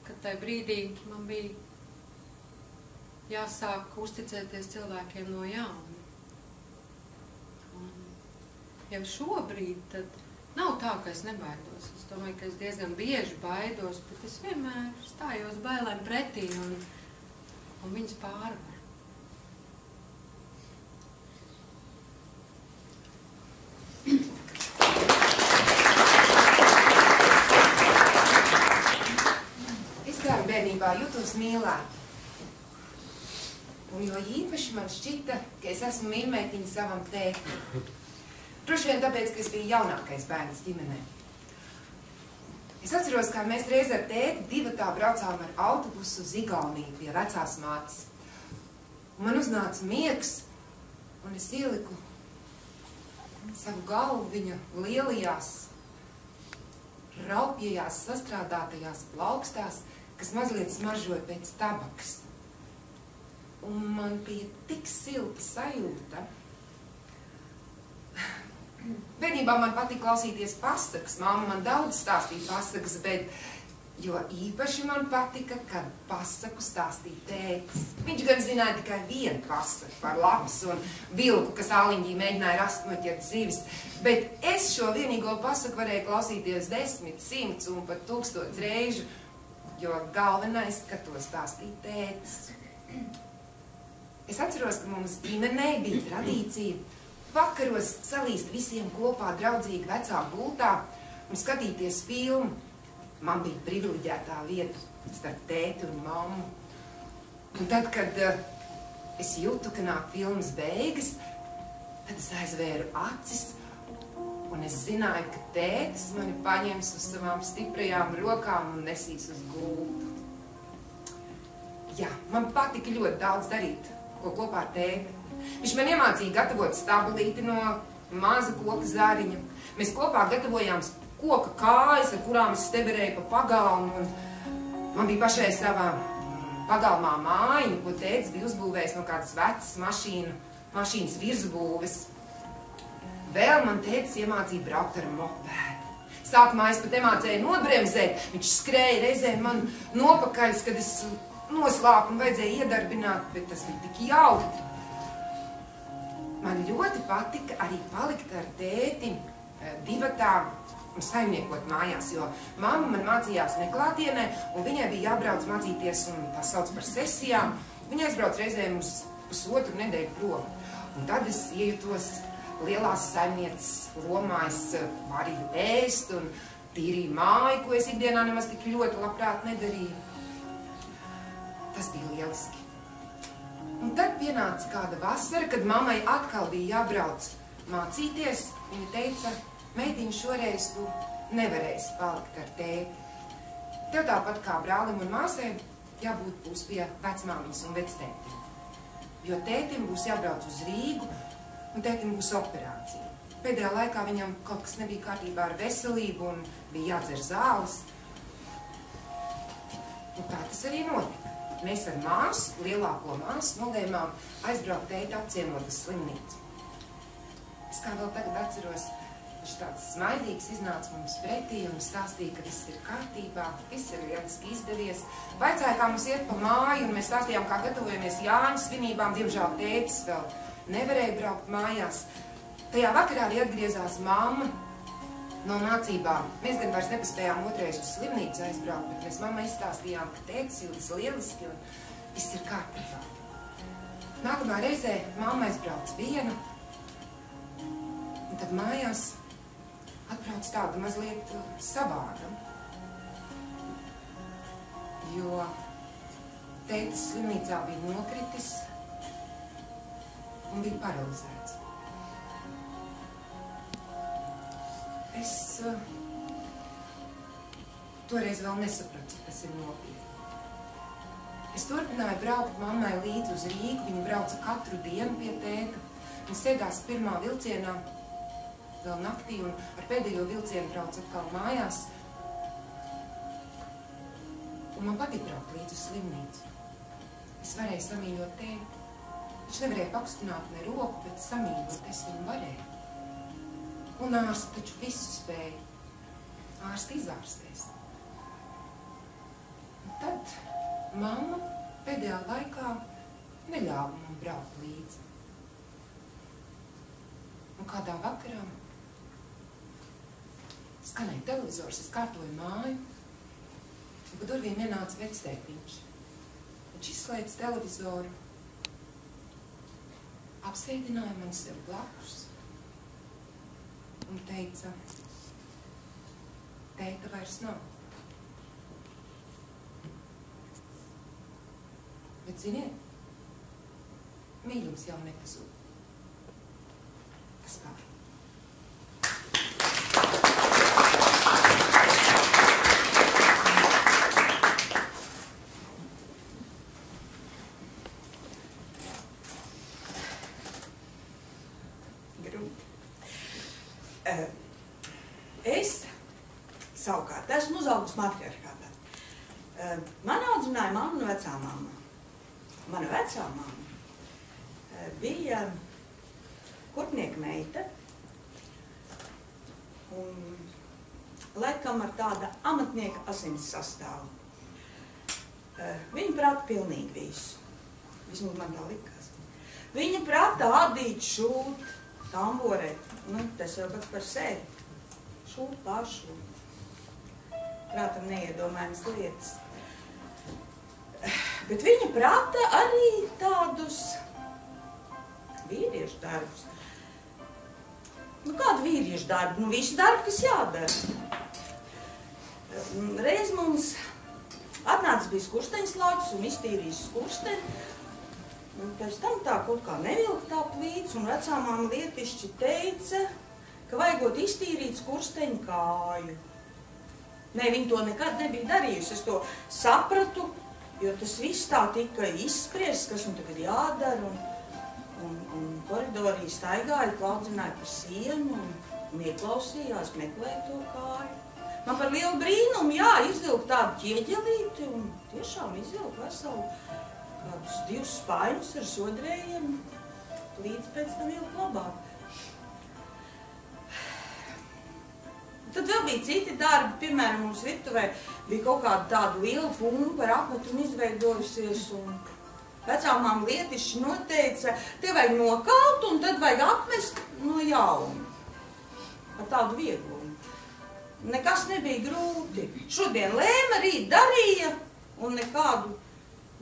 ka tajā brīdī man bija jāsāk uzticēties cilvēkiem no jauna. Un jau šobrīd tad nav tā, ka es nebaidos. Es domāju, ka es diezgan bieži baidos, bet es vienmēr stājos bailēm pretī un viņas pārvar. Bērnībā jutos mīlēt. Un jo īpaši man šķita, ka es esmu mīļmeitiņa savam tētim. Droši vien tāpēc, ka es biju jaunākais bērns ģimenē. Es atceros, kā mēs reiz ar tēti divatā braucām ar autobusu uz Igauniju pie vecās mātes. Man uznāca miegs, un es ieliku savu galvu viņa lielajās, raupjajās, sastrādātajās plaukstās, kas mazliet smaržoja pēc tabakas. Un man bija tik silta sajūta. Bērnībā man patīk klausīties pasakas. Mamma man daudz stāstīja pasakas, bet jo īpaši man patika, kad pasaku stāstīja tētis. Viņš gan zināja tikai vienu pasaku par lapsu un vilku, kas āliņģī mēģināja rast noķert zivis. Bet es šo vienīgo pasaku varēju klausīties 10, 100 un pat 1000 reižu, jo galvenais, ka to stāstīja tētis. Es atceros, ka mums ģimenē bija tradīcija vakaros salīst visiem kopā draudzīgi vecā gultā un skatīties filmu. Man bija privileģētā vieta starp tēti un mammu. Un tad, kad es jūtu, ka nāk filmas beigas, tad es aizvēru acis un es zināju, ka tētis mani paņems uz savām stiprajām rokām un nesīs uz gultu. Jā, man patika ļoti daudz darīt, ko kopā ar tēti. Viņš man iemācīja gatavot stabulīti no maza koka zariņa. Mēs kopā gatavojām koka kājas, ar kurām es steberēju pa pagalmu. Man bija pašai savā pagalmā mājiņa, ko tētis bija uzbūvējis no kādas vecas mašīnas virsbūves. Vēl man tētis iemācīja braukt ar mopēdu. Sākumā es pat nemācēju nobremzēt, viņš skrēja reizēm man nopakaļs, kad es noslāpu un vajadzēja iedarbināt, bet tas bija tik jauki. Man ļoti patika arī palikt ar tēti divatā un saimniekot mājās, jo mamma man mācījās neklātienē, un viņai bija jābrauc mācīties, un tā sauc par sesijām. Viņa aizbrauc reizēm uz pusotru nedēļu prom. Un tad es iejutos lielās saimnieces lomā, es varīju ēst un tīrīju māju, ko es ikdienā nemaz tik ļoti labprāt nedarīju. Tas bija lieliski. Un tad pienāca kāda vasara, kad mammai atkal bija jābrauc mācīties. Viņa teica, meitiņa, šoreiz tu nevarēsi palikt ar tēti. Tev tāpat kā brālim un māsēm jābūt būs pie vecmāmiņas un vectētim. Jo tētim būs jābrauc uz Rīgu un tētim būs operācija. Pēdējā laikā viņam kaut kas nebija kārtībā ar veselību un bija jādzer zāles. Un tā tas arī notika. Mēs ar māsu, lielāko māsu, nolēmām aizbraukt tēti apciemot uz slimnīcu. Es kā vēl tagad atceros, viņš tāds smaidīgs iznāca mums pretī un stāstīja, ka viss ir kārtībā, viss ir lieliski izdevies. Vaicāja, kā mums iet pa māju, un mēs stāstījām, kā gatavojamies Jāņu svinībām. Diemžēl tētis vēl nevarēja braukt mājās. Tajā vakarā arī atgriezās mamma no mācībām. Mēs gan vairs nepaspējām otrais uz slimnīcu aizbraukt, bet mēs mammai izstāstījām, ka tētis jūtas lieliski un viss ir kārtībā. Nākamā reizē mamma aizbrauc viena, un tad mājās atbrauc tāda mazliet savāda, jo tētis slimnīcā bija nokritis un bija paralizēts. Es toreiz vēl nesapratu, cik tas ir nopietni. Es turpināju braukt mammai līdzi uz Rīgu, viņa brauca katru dienu pie tēta. Viņa sēdās pirmā vilcienā, vēl naktī, un ar pēdējo vilcienu brauc atkal mājās. Un man patīk braukt līdzi uz slimnīcu. Es varēju samīļot tēti. Viņš nevarēja pakustināt ne roku, bet samīļot es viņu varēju. Un ārsti taču visu spēja. Ārsti izārstēs. Un tad mamma pēdējā laikā neļāva man braukt līdzi. Un kādā vakarā skanēja televizors, es kārtoju māju, un pa durvīm ienāca vectētiņš. Viņš izslēdz televizoru, apsēdināja mani sev blakus un teica, tēta vairs nav. Bet ziniet, mīlums jau nepazūd. Tas pār. Es, savukārt, esmu uzaugusi matriarchātā. Mani audzināja mamma un vecā mamma. Mana vecā mamma bija kurpnieka meita un laikam ar tāda amatnieka asins sastāvu. Viņa prata pilnīgi visu. Vismaz man tā likās. Viņa prata adīt, šūt, tamborēt. Nu, tas jau pats par sevi. Šūt, pāršūt. Prātam neiedomājamas lietas. Bet viņa prata arī tādus vīriešu darbus. Nu, kādu vīriešu darbu? Nu, visu darbu, kas jādara. Reiz mums atnācis bija skursteņslauķis un iztīrījis skursteņu. Un pēc tam tā kaut kā nevilka tā plīts, un vecā mamma lietišķi teica, ka vajagot iztīrīt skursteņu kāju. Nē, viņa to nekad nebija darījusi. Es to sapratu, jo tas viss tā tika izspriests, kas man tagad jādara. Un koridorī staigāja, klaudzināja pa sienu un ieklausījās, meklēja to kāju. Man par lielu brīnumu, jā, izvilka tādu ķieģelīti un tiešām izvilka veselu kādus 2 spaiņus ar sodrējiem, līdz pēc tam ilgi labāk. Tad vēl bija citi darbi, piemēram, mums virtuvē bija kaut kāda tāda liela pumpa ar apmetumu izveidojusies, un vecāmām lietiši noteica, te vajag nokalt un tad vajag apmest no jauna. Ar tādu vieglumu. Nekas nebija grūti. Šodien lēma, rīt darīja un nekādu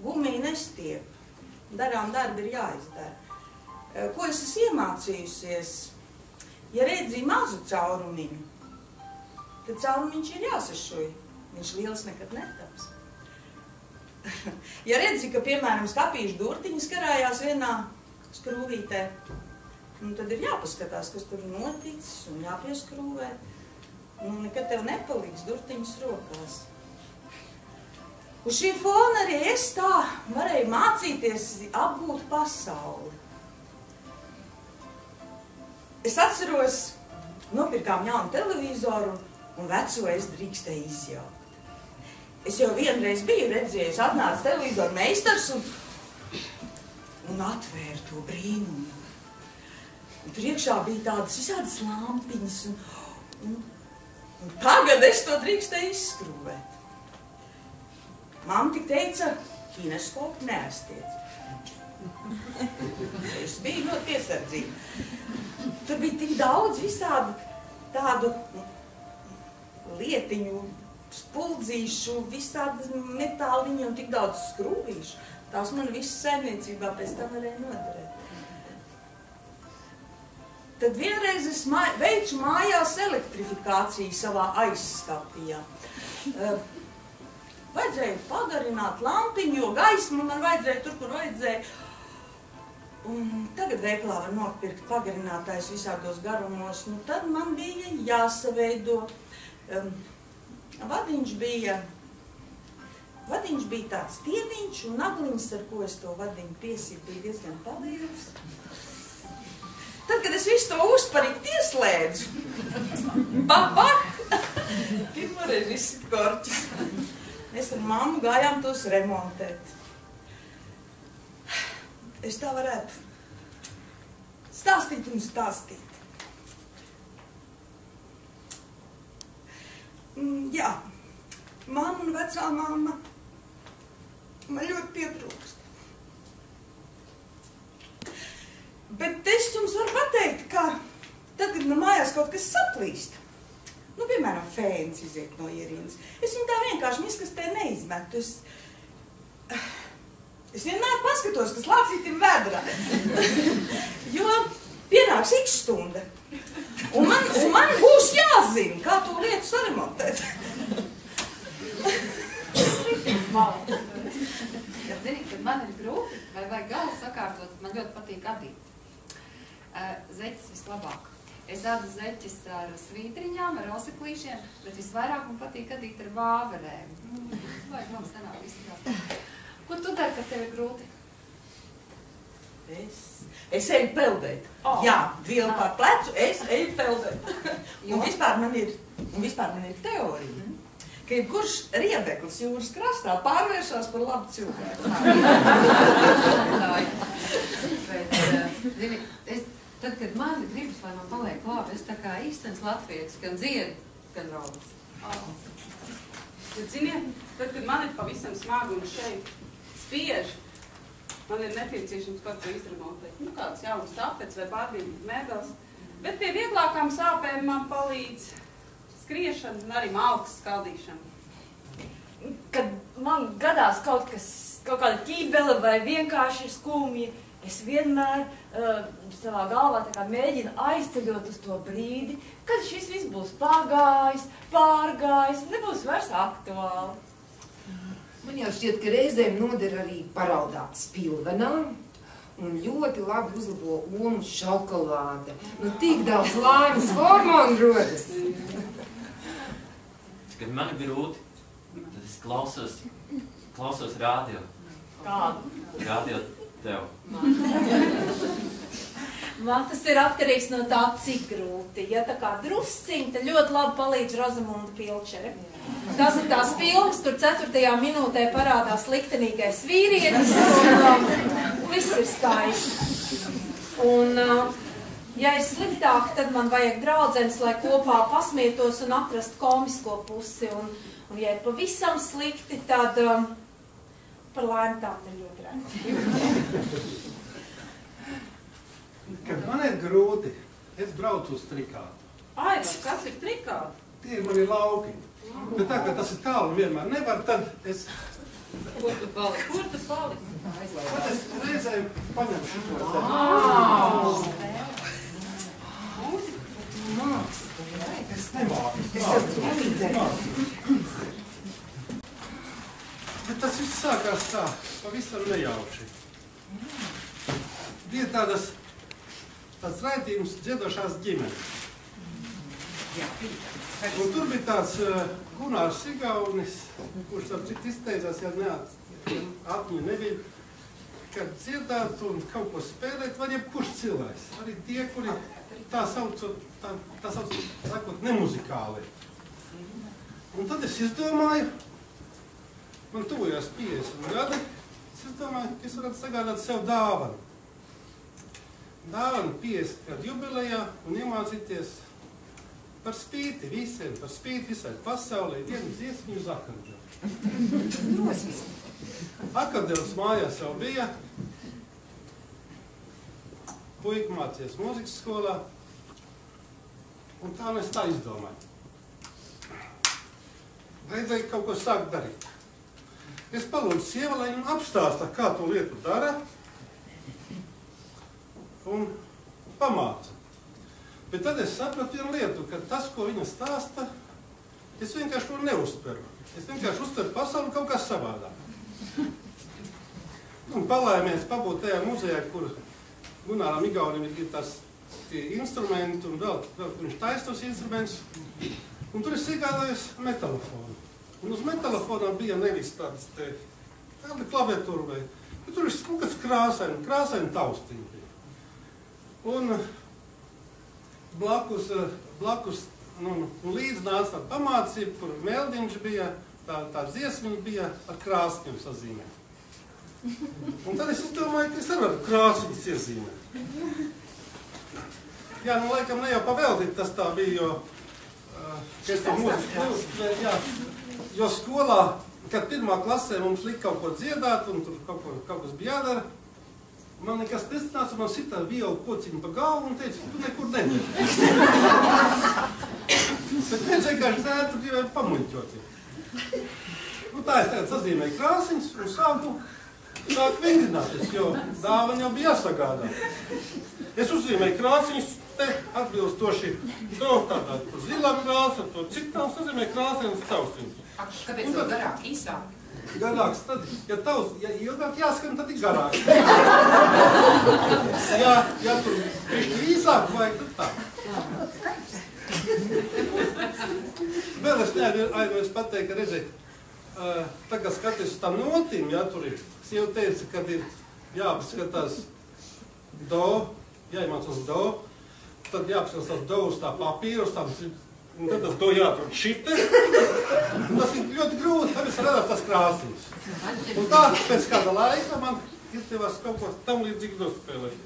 gumiju nestiep. Darām darbi ir jāizdara. Ko es esmu iemācījusies? Ja redzi mazu caurumiņu, tad caurumiņš ir jāsašuj. Viņš liels nekad netaps. Ja redzi, ka, piemēram, skapīšu durtiņas karājās vienā skrūvītē, tad ir jāpaskatās, kas tur noticis un jāpieskrūvē. Nekad tev nepaliks durtiņas rokās. Uz šī fona arī es tā varēju mācīties apgūt pasauli. Es atceros, nopirkām jaunu televizoru un veco es drīkstēju izjaukt. Es jau vienreiz biju redzējis, atnāca televizoru meistars un atvēra to brīnumu. Un tur iekšā bija tādas visādas lampiņas un tagad es to drīkstēju izskrūvēt. Mamma tik teica, kineskopu neaiztiec. Es biju ļoti piesardzīga. Tur bija tik daudz visādu tādu lietiņu, spuldzīšu, visādas metāliņu un tik daudz skrūvīšu. Tās man visas saimniecībā pēc tam varēja noderēt. Tad vienreiz es veicu mājās elektrifikāciju savā aizskapijā. Vajadzēja pagarināt lampiņu, jo gaismu man vajadzēja tur, kur vajadzēja. Un tagad veiklā var nopirkt pagarinātājs visādos garumos. Tad man bija jāsaveido. Vadiņš bija tāds stieniņš un nagliņš, ar ko es to vadiņu piesīju, bija diezgan palielis. Tad, kad es visu to uzparīti ieslēdzu, pirmoreiz izsit korķis. Mēs ar mammu gājām tos remontēt. Es tā varētu stāstīt un stāstīt. Jā, mamma un vecā mamma man ļoti pietrūkst. Bet es jums varu pateikt, ka tad, kad no mājās kaut kas saplīst, piemēram, fēns iziet no ierīnas, es viņu tā vienkārši miskastē neizmetu. Es vienmēr paskatos, kas lācītim vēdrā, jo pienāks X stunda, un man būs jāzina, kā to lietu saremontēt. Kad zini, kad man ir grūti vai vajag galvu sakārtot, man ļoti patīk adīt. Zeķis vislabāk. Es ādu zeķis ar svītriņām, ar oseklīšiem, bet visvairāk man patīk adīt ar vāverēm. Vajag man sanāk izskatās. Ko tu dari, kad tev ir grūti? Es eju peldēt. Jā, vielu pār plecu, es eju peldēt. Un vispār man ir teorija, ka jebkurš riebeklis jūras krastā pārvēršās par labu cilvēku. Zini, tad, kad man gribas, lai man paliek labi, es tā kā īstenis latvietis, gan dziedu, gan rodas. Bet, ziniet, tad, kad man ir pavisam smagi un šeit spiež, man ir nepieciešams kaut ko izremontēt. Kāds jauns tapets vai pārbīdīt mēbeles. Bet pie vieglākām sāpēm man palīdz skriešana un arī malkas skaldīšana. Kad man gadās kaut kāda ķībele vai vienkārši ir skumji, es vienmēr savā galvā tā kā mēģinu aizceļot uz to brīdi, kad šis viss būs pagājis, pārgājis un nebūs vairs aktuāli. Man jau šķiet, ka reizēm noder arī paraudāt spilvenā un ļoti labi uzlabo omu šokolāde. Tik daudz laimes hormonu rodas. Kad man ir grūti, tad es klausos radio. Kādu? Radio tev. Man tas ir atkarīgs no tā, cik grūti. Ja tā kā drusciņ, tad ļoti labi palīdz Rozamunda Pilčere. Tas ir tās filmas, kur 4. minūtē parādās liktenīgais vīrietis, un viss ir skaisti. Un Ja ir sliktāk, tad man vajag draudzenes, lai kopā pasmietos un atrast komisko pusi. Un ja ir pavisam slikti, tad par laimi tā ir ļoti rēta. Kad man ir grūti, es braucu uz Trikātu. Ai, kas ir Trikāta? Tie ir mani lauki. Bet tā, ka tas ir tālu vienmēr nevar, tad es... Kur tu paliki? Kur tu paliki? Tad es reizēm paņemu šito. Es nemāku. Bet tas viss sākās tā, pavisam nejauši. Bija tāds raidījums Dziedošās ģimenes. Un tur bija tāds Gunārs Sigaunis, kurš tam cik izteicās, ja atmiņu nebija, kad dziedāt un kaut ko spēlēt, var jebkurš cilvēks. Arī tie, kuri tā saucot, sakot, nemuzikāli. Un tad es izdomāju, man tuvojās 50 gadi, es izdomāju, ka es varētu sagādāt sev dāvanu. Dāvanu 50 gadu jubilejā un iemācīties par spīti visiem, par spīti visai pasaulē, vienu dziesmiņu uz akordeonu. Akordeons mājās jau bija, puika mācījās mūzikas skolā, un tā es tā izdomāju. Vajadzēja kaut ko sākt darīt. Es palūdzu sievu, lai viņa apstāsta, kā to lietu dara, un pamāca. Bet tad es sapratu vienu lietu, ka tas, ko viņa stāsta, es vienkārši to neuztveru. Es vienkārši uztveru pasauli kaut kā savādāk. Un palaimies pabūt tajā muzejā, kur Gunāram Igaunim ir tie instrumenti un vēl kur viņš taisa tos instrumentus. Un tur es iegādājos metalofonu. Un uz metalofonām bija nevis tāda klaviatūra vai, bet tur ir kaut kas krāsaini taustiņi. Un blakus līdz nāca tāda pamācība, kur meldiņš bija, tā dziesmiņa bija ar krāsņiem sazīmēt. Un tad es domāju, ka es arī varu krāsņus iezīmēt. Jā, nu laikam ne jau paveldīt tas tā bija, jo skolā, kad pirmā klasē mums lika kaut ko dziedāt un tur kaut kas bija jādara, man nekas nesanāca, man sitā vielu kociņu pa galvu un teica, tu nekur nedari. Bet viens vienkārši zēna, tu gribēji pamuļķoti. Nu tā es tagad sazīmēju krāsiņas un sāku vingrināties, jo dāvana jau bija jāsagādā. Es uzzīmēju krāsiņas, te atbilstoši tādā zilā krāsa, to citām sazīmēju krāsiņas taustiņas. Kāpēc vēl garāk, īsāk? Garāks, tad, ja ilgāk jāskan, tad ir garāks. Ja tur bišķi īsāk vajag, tad tā. Vēl es neaizvairs pateikt, ka redziet, tagad skaties uz tām notīm, ja tur ir. Es jau teicu, kad ir jāpaskatās do, jāiemācās do, tad jāpaskatās do uz tā papīra, uz tām un tad tas to jāatrod šite. Tas ir ļoti grūti, tāpēc radās tas krāsīs. Un tā, pēc kāda laika man izdevās kaut ko tam līdzīgi nospēlēt.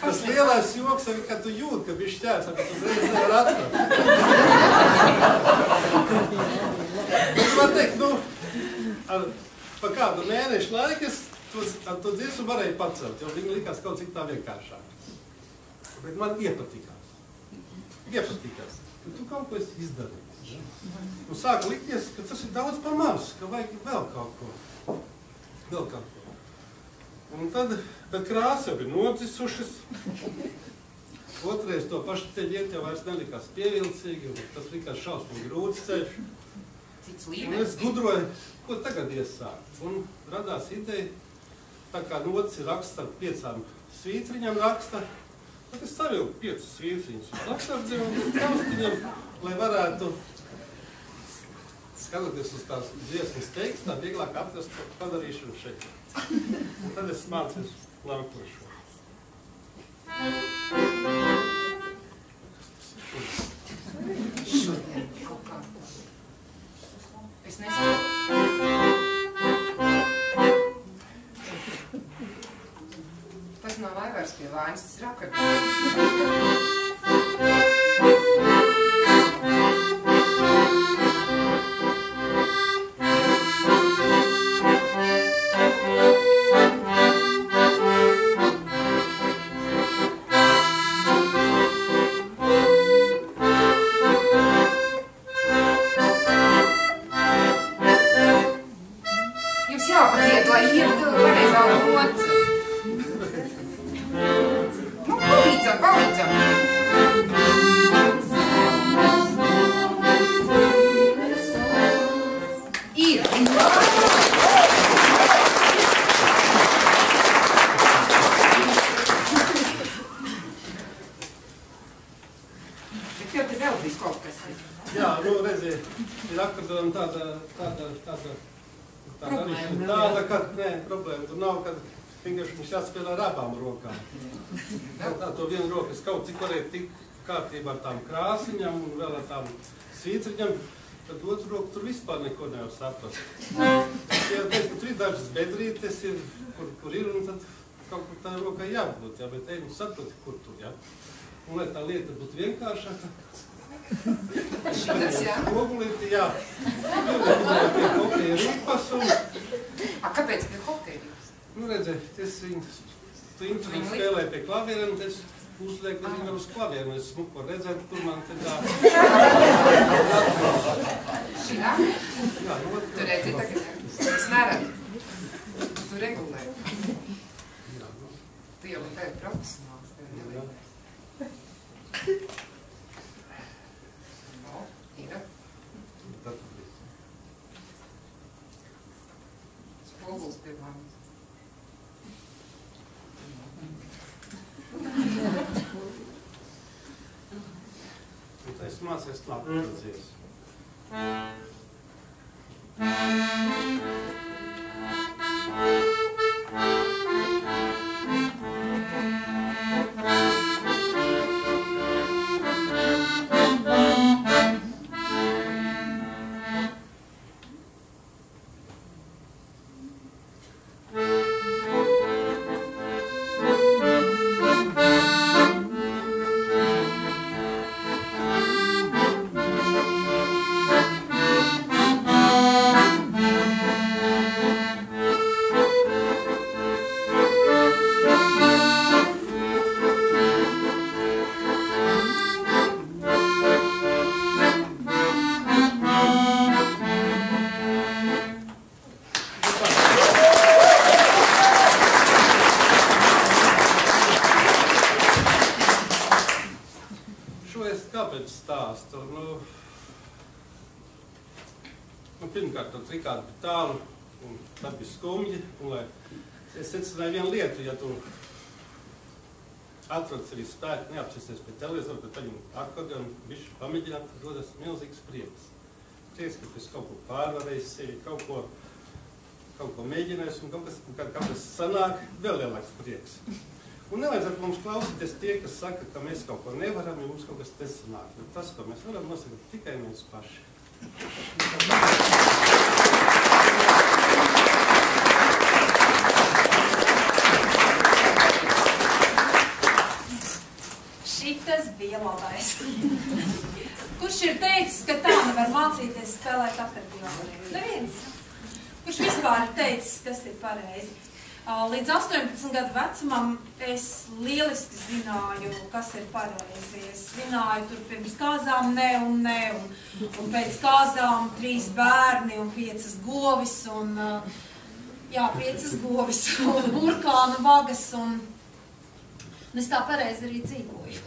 Tas lielais joks ir, kad tu jūti, ka bišķi ķērs, bet tu reiz nevar atrast. Bet var teikt, pa kādu mēnešu laiku es to dziesmu varēju pacelt, jo viņi likās kaut cik tā vienkāršāk. Bet man iepatikās. ka tu kaut ko esi izdarījis. Ja? Un sāka likties, ka tas ir daudz par maz, ka vajag vēl kaut ko. Vēl kaut ko. Un tad, bet krāsa jau ir nodzisušas. Otrais to pašu ceļu iet jau vairs nelikās pievilcīgi, un tas likās šausmīgi grūts ceļš. Un es gudroju, ko tagad iesākt. Un radās ideja, tā kā nocis raksta ar 5 svītriņām raksta, tad es savilku 5 svītriņus uz lakšardzi un kaustiņam, lai varētu, skatoties uz tās dziesmas tekstu, tā vieglāk atrast padarīšanu šeit. Un tad es mācījos nākošo. Šodien kaut kā. Es nezinu. Tas nav Aivars pie vainas, tas ir akordeons. Jāspēlē ar abām rokām. Tā to vienu roku es kaut cik varēju tikt kārtībā ar tām krāsiņām un vēl ar tām svītriņām, tad otru roku tur vispār neko nevar saprast. Ja teicu, ka tur ir dažas bedrītes, kur ir, un tad kaut kur tā rokai jābūt, jā, bet ej, nu saproti, kur tur, jā. Un lai tā lieta būtu vienkāršāka, šitas, jā? Ogulīti, jā. Pie hokeja ripas un... Kāpēc pie hokeja ripas? Nu, redziet, es viņu spēlēju pie klavieriem, un es uzlieku, ka viņi var uz klavieriem, es smuku redzēt, kur man te tā... Šitā? Jā, nu... Tu redzi tagad, es neredzu. Tu regulē. Jā, nu... Tu jau tevi profesionāls, tevi nelīdē. No, ir. Spoguls pie manis. Es mācies labi dzies. Pirmkārt, tad Rikārdi bija tālu, un tad bija skumji, un lai es secināju vienu lietu, ja tu atrodas arī spēki, neapsēsties pie televizoru, bet paņem akordeonu, bišķi pamēģināt, tad rodas milzīgs prieks. Prieks, ka tu esi kaut ko pārvarējis sevi, kaut ko mēģinājis, un kaut kas sanāk, vēl lielāks prieks. Un nevajadzētu mums klausīties tie, kas saka, ka mēs kaut ko nevaram, ja mums kaut kas nesanāk. Tas, ko mēs varam, nosaka tikai mēs paši. Šitas bija labais. Kurš ir teicis, ka tā nevar mācīties spēlēt akordeonu? Neviens. Kurš vispār ir teicis, kas ir pareizi? Līdz 18 gadu vecumam es lieliski zināju, kas ir pareizi. Es zināju tur pirms kāzām ne, un pēc kāzām 3 bērni un 5 govis, un 5 govis un burkānu vagas, un es tā pareizi arī dzīvoju.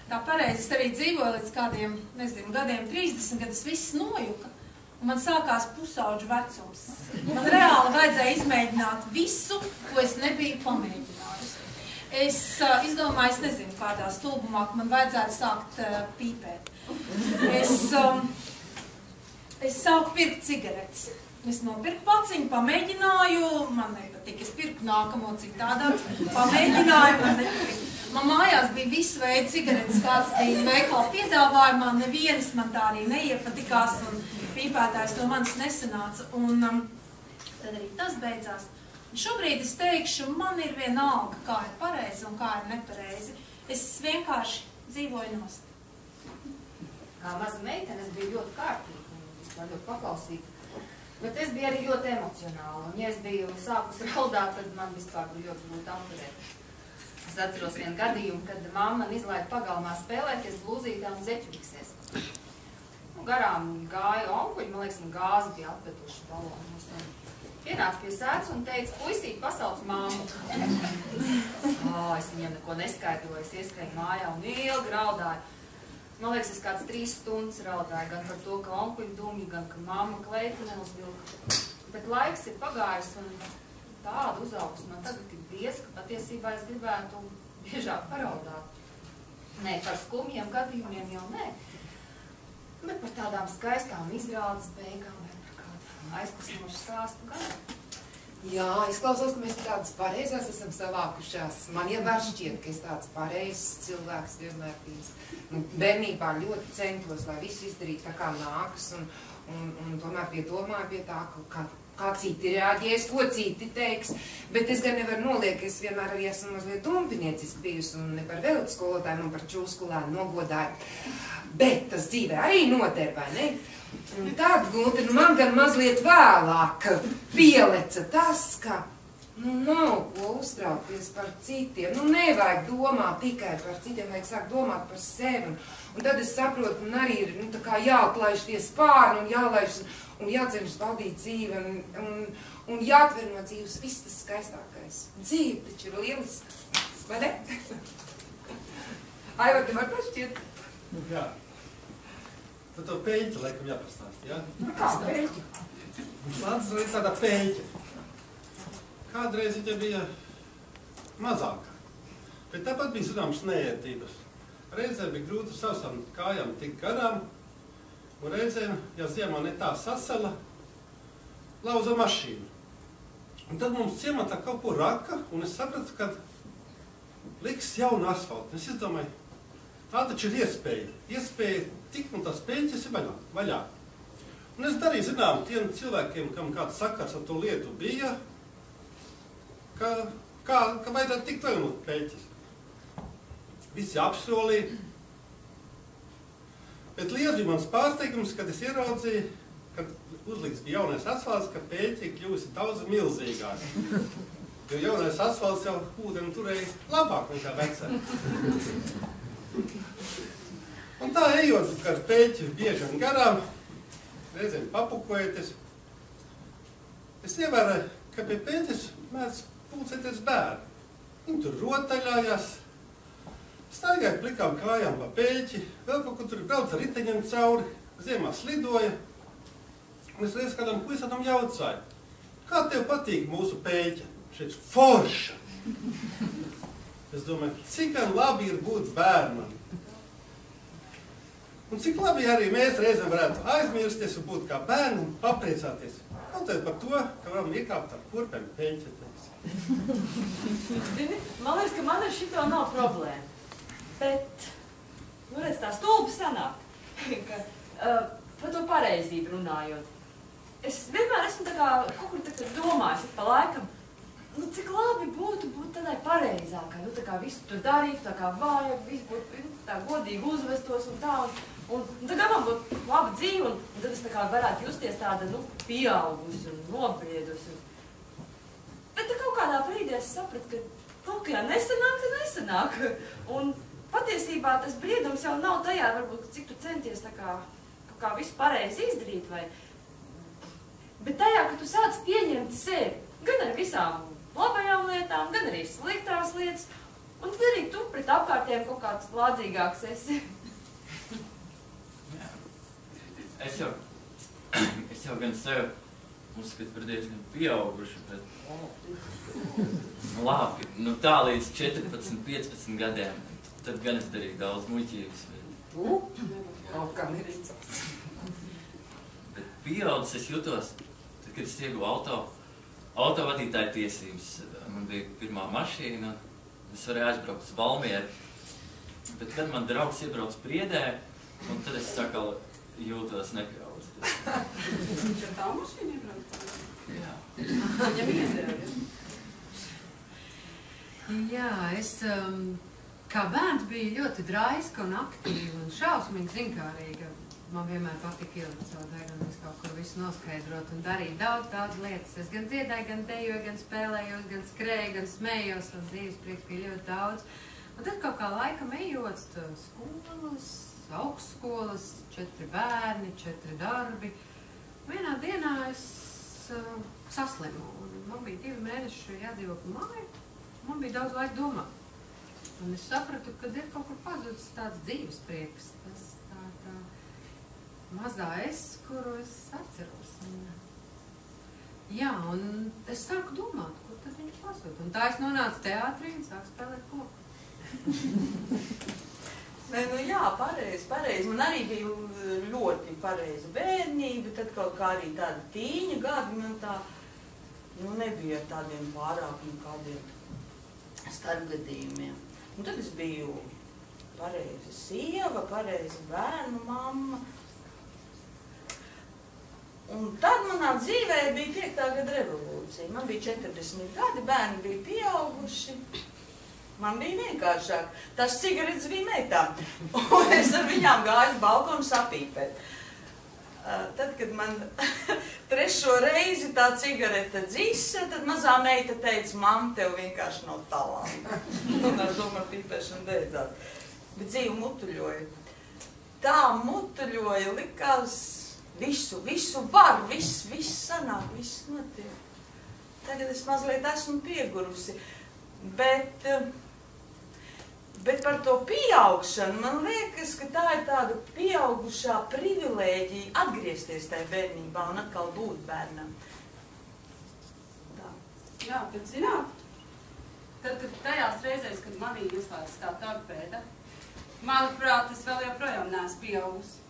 Tā pareizi es arī dzīvoju līdz kādiem, nezinu, gadiem 30, kad es viss nojuka. Un man sākās pusauģu vecums. Man reāli vajadzēja izmēģināt visu, ko es nebiju pamēģinājusi. Es izdomāju, es nezinu, kādā stulbumā, ka man vajadzētu sākt pīpēt. Es sāku pirkt cigaretes. Es nopirku paciņu, pamēģināju, man nepatika. Es pirku nākamo citādāk, pamēģināju, man nepatika. Man mājās bija visu veidu cigaretes, kāds bija veikala piedāvājumā, nevienas man tā arī neiepatikās, un pīpētājs no manis nesanāca, un tad arī tas beidzās. Un šobrīd es teikšu, man ir vienalga, kā ir pareizi un kā ir nepareizi. Es vienkārši dzīvoju nost. Kā maza meitene, es biju ļoti kārtīga un vispār ļoti paklausīga. Bet es biju arī ļoti emocionāla, un ja es biju sākus raudāt, tad man vispār bija ļoti grūti apturēt. Es atceros vienu gadījumu, kad mamma man izlaida pagalmā spēlēties blūzītā un zeķubiksēs. Garām gāja onkuļi, man liekas, un gāzi bija atveduši balonus. Pienāca pie sēdz un teica, puisīt, pasauc mammu. Es viņiem neko neskaidroju, es ieskrēju mājā un ilgi raudāju. Man liekas, es kāds 3 stundas raudāju, gan par to, ka onkuļi dumji, gan ka mamma kleitu neuzvilka. Bet laiks ir pagājis un tādu uzaugus man tagad ir diez, ka patiesībā es gribētu biežāk paraudāt. Nē, par skumjiem gadījumiem jau nē. Bet par tādām skaistām izrādes beigām vai par kādu aizkusinošu stāstu gan. Jā, izklausās, ka mēs tādas pareizās esam savākušās. Man jau var šķiet, ka es tāds pareizs cilvēks vienmēr bijis. Bērnībā ļoti centos, lai visu izdarītu tā kā nākas, un tomēr piedomāju pie tā, kā citi reaģēs, ko citi teiks. Bet es gan nevaru noliekt, ka es vienmēr arī esmu mazliet dumpiniecis bijusi un ne par velti skolotāju, man par čūskulēnu nogodāju. Bet tas dzīvē arī noder, vai ne? Un tad, Gunte, man gan mazliet vēlāk pieleca tas, ka nav ko uztraukties par citiem. Nevajag domāt tikai par citiem, vajag sākt domāt par sevi. Un tad es saprotu, un arī ir tā kā jāatlaiž tie spārni un jālaiž un jācenšas baudīt dzīvi un jāatver no dzīves viss tas skaistākais. Dzīve taču ir lieliska, vai ne? Aivar, tev var tas šķiet? Jā. Tad to peļķi, laikam, jāpastāst, jā? Kā peļķi? Mums nāca arī tāda peļķa. Kādreiz viņa bija mazāka, bet tāpat bija zināmas neērtības. Reizēm bija grūti ar savām kājām tikt garām, un reizēm, ja ziemā ne tā sasala, lauza mašīnu. Un tad mums ciematā kaut ko raka, un es sapratu, ka liks jaunu asfaltu. Es izdomāju, tā taču ir iespēja tikt, un tās peļķes ir vaļā. Un es darīju zinām tiem cilvēkiem, kam kāds sakars ar to lietu bija, ka vajadzētu tikt vēl no peļķes. Visi apsolīja. Bet liels bija mans pārsteigums, kad es ieraudzīju, kad uzliks bija jaunais asfalts, ka peļķi kļūsi daudz milzīgāk. Jo jaunais asfalts jau ūdeni turēja labāk nekā vecā. Un tā ejot ar peļķi bieži un garām, reizēm papukojoties, es ievēroju, ka pie peļķes mēdz pulcēties bērni. Viņi tur rotaļājās, staigāja plikām kājām pa peļķi, vēl kaut kur tur brauc ar riteņiem cauri, ziemā slidoja. Un es reiz kādam puisatam jautāju, kā tev patīk mūsu peļķa? Šeit forša. Es domāju, cik labi ir būt bērnam. Un cik labi arī mēs reizēm varētu aizmirsties un būt kā bērni un papriecāties. Kaut arī par to, ka varam iekāpt ar kurpēm peļķetēs. Man liekas, ka man ar šito nav problēma. Bet, redz, tā stulbi sanāk, ka par to pareizību runājot. Es vienmēr esmu tā kā kaut kur tā domājis pa laikam, cik labi būtu būt tādai pareizākai, tā kā visu tur darītu, tā kā vajag, visu būtu tā godīgi uzvestos un tā. Un tā kā man būtu laba dzīve, un tad es tā kā varētu justies tāda, pieaugusi un nobriedusi. Bet tā kaut kā kādā brīdī es sapratu, ka kaut kā nesanāk, tad nesanāk. Un patiesībā tas briedums jau nav tajā, varbūt, cik tu centies tā kā, kaut kā visu pareizi izdarīt, vai... Bet tajā, ka tu sāc pieņemt sevi, gan ar visām labajām lietām, gan arī sliktās lietas, un tad arī tu pret apkārtiem kaut kāds lādzīgāks esi. Es jau gan sevi uzskatu par diezgan pieauguši, bet labi, nu tā līdz 14, 15 gadiem, tad gan es darīju daudz muļķības. Kaut kā nerīcās. Bet pieaudzis es jutos, tad, kad es ieguvu autovadītāju tiesības. Man bija pirmā mašīna, es varēju aizbraukt uz Valmieru. Bet kad man draugs iebrauc Priedē, un tad es sakal jūtos nepieaudzis. Viņš ar tā mašīnu iebrauc? Jā. Viņam iedēļ, Jā, es kā bērns biju ļoti draiska un aktīva un šausmīgi zinkārīga. Man vienmēr patika ielikt savu degunu, es kaut kur visu noskaidrot un darīt daudz lietas. Es gan dziedāju, gan dejoju, gan spēlējos, gan skrēju, gan smējos, un dzīves prieks bija ļoti daudz. Un tad kaut kā laikam ejot skolas, augstskolas, 4 bērni, 4 darbi. Vienā dienā es saslimu, un man bija 2 mēneši jādzīvo pa māju. Man bija daudz laika domāt. Un es sapratu, ka ir kaut kur pazudis tāds dzīves prieks. Tas tā mazā es, kuru es atceros. Jā, un es sāku domāt, kur tad viņš pazud. Un tā es nonācu teātrī un sāku spēlēt koku. Nē, nu jā, pareizi. Man arī bija ļoti pareiza bērnība, tad kaut kā arī tāda tīņa gadi man tā, nu nebija ar tādiem pārākiem kādiem starpgadījumiem. Un tad es biju pareiza sieva, pareiza bērnu mamma. Un tad manā dzīvē bija 5. gada revolūcija. Man bija 40 gadi, bērni bija pieauguši. Man bija vienkāršāk. Tās cigaretes bija meitām. Un es ar viņām gāju uz balkonu sapīpēt. Tad, kad man 3. reizi tā cigarete dzisa, tad mazā meita teica, mam, tev vienkārši nav talanta. Un ar domu ar pīpēšanu beidzās. Bet dzīve mutuļoja. Tā mutuļoja, likās visu var, viss sanāk, viss notiek. Tagad es mazliet esmu piegurusi. Bet par to pieaugšanu, man liekas, ka tā ir tāda pieaugušā privilēģija atgriezties tajā bērnībā un atkal būt bērnam. Tā. Jā, bet zināt, tad tajās reizēs, kad manī ieslēdz tā torpēda, manuprāt, es vēl joprojām neesmu pieaugusi.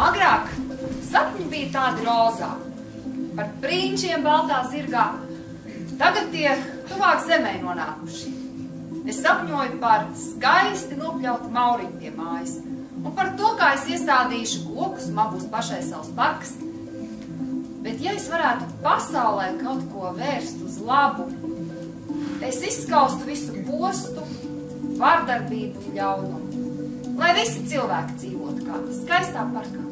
Agrāk sapņi bija tādi rozā, par prīņšiem baltā zirgā. Tagad tie tuvāk zemē nonākuši. Es sapņoju par skaisti nopļautu mauriņu pie mājas un par to, kā es iestādīšu kokus, man būs pašai savs parks. Bet ja es varētu pasaulē kaut ko vērst uz labu, es izskaustu visu postu, vardarbību un ļaunumu, lai visi cilvēki dzīvotu kā skaistā parkā.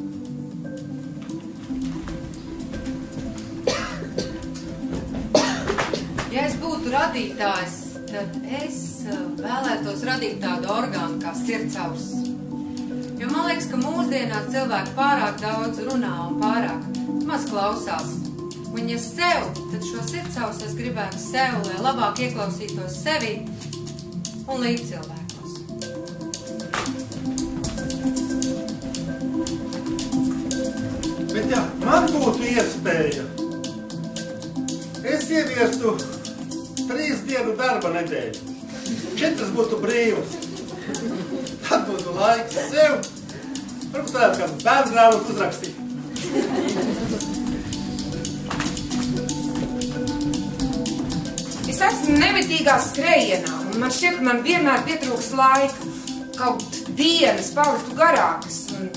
Ja es būtu radītājs, tad es vēlētos radīt tādu orgānu kā sirdsauss. Jo man liekas, ka mūsdienās cilvēki pārāk daudz runā un pārāk maz klausās. Un ja sev, tad šo sirdsausu es gribētu sev, lai labāk ieklausītos sevi un līdzcilvēkos. Bet ja man būtu iespēja, es ieviestu 3 dienu darba nedēļu. 4 būtu brīvas. Tad būtu laiks sev. Varbūt tādu kā bērngrāmatu uzrakstīt. Es esmu nevitīgā skrējienā, un man šķiet, ka man vienmēr pietrūks laika. Kaut dienas paliktu garākas, un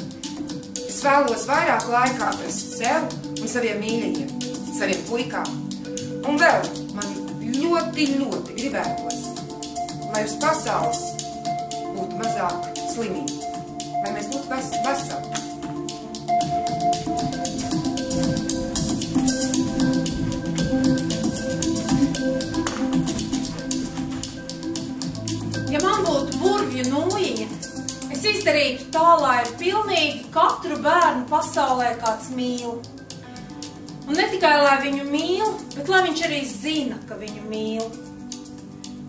es vēlos vairāk laikā atrast sev un saviem mīļajiem, saviem puikām. Un vēl man ļoti, ļoti gribētos, lai uz pasaules būtu mazāk slimību, lai mēs būtu veseli. Ja man būtu burvju nūjiņa, es izdarītu tā, lai pilnīgi katru bērnu pasaulē kāds mīl. Un ne tikai, lai viņu mīl, bet lai viņš arī zina, ka viņu mīl.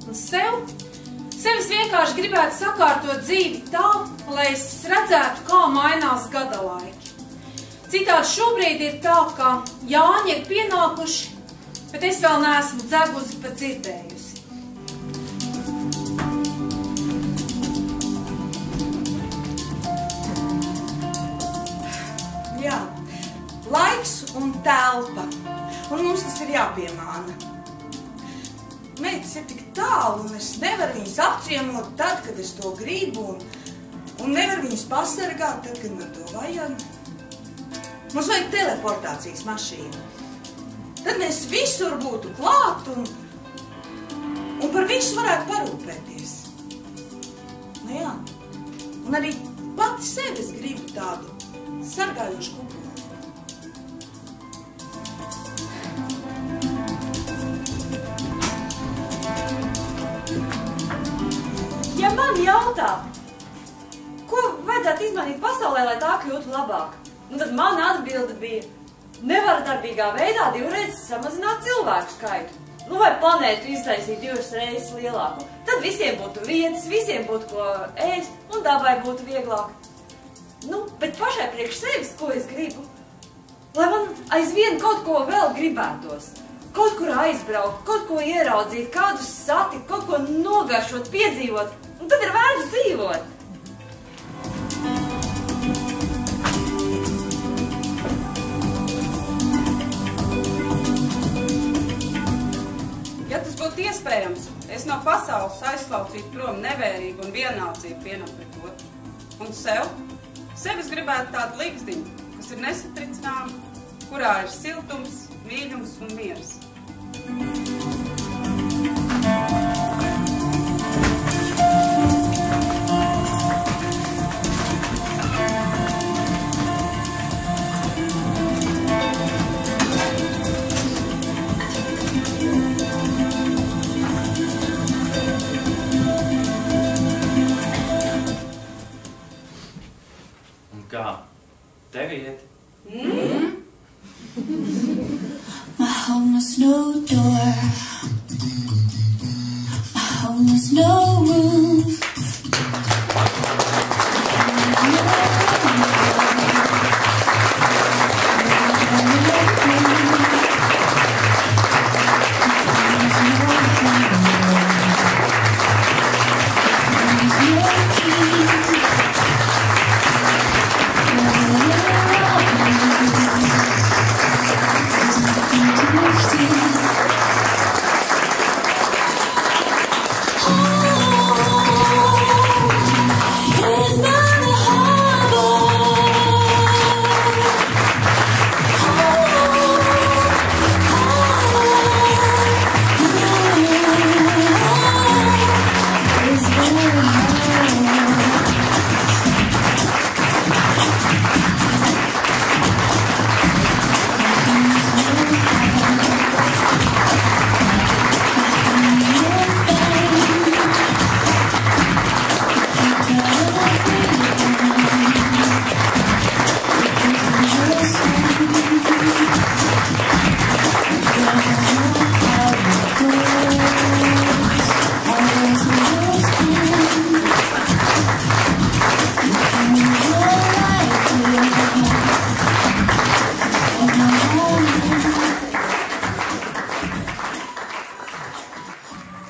Un sevis vienkārši gribētu sakārtot dzīvi tā, lai es redzētu, kā mainās gada laiki. Citādi šobrīd ir tā, ka Jāņi ir pienākuši, bet es vēl neesmu dzegusi, bet dzirdējusi. Jā, laiks un telpa. Un mums tas ir jāpiemāna. Meitas ir tik tālu, un es nevaru viņas apciemot tad, kad es to gribu, un nevaru viņas pasargāt tad, kad man to vajag. Mums vajag teleportācijas mašīnu. Tad mēs visur būtu klāt, un par visu varētu parūpēties. Nu jā, un arī pati sevi es gribu tādu sargājošu kupolu. Ja man jautā, ko vajadzētu izmainīt pasaulē, lai tā kļūtu labāk, tad mana atbilde bija nevardarbīgā veidā 2 reizes samazināt cilvēku skaitu. Vai planētu iztaisīt 2 reizes lielāku. Tad visiem būtu vietas, visiem būtu ko ēst, un dabai būtu vieglāk. Bet pašai priekš sevis, ko es gribu, lai man aizvien kaut ko vēl gribētos. Kaut kur aizbraukt, kaut ko ieraudzīt, kādus satikt, kaut ko nogaršot, piedzīvot, un tad ir vērts dzīvot. Ja tas būtu iespējams, es no pasaules aizslaucītu prom nevērību un vienaldzību vienam pret otru. Un sevis gribētu tādu līgzdiņu, kas ir nesatricināma, kurā ir siltums, mīļums un miers. Un kā tev iet? My home has no door. My home has no room.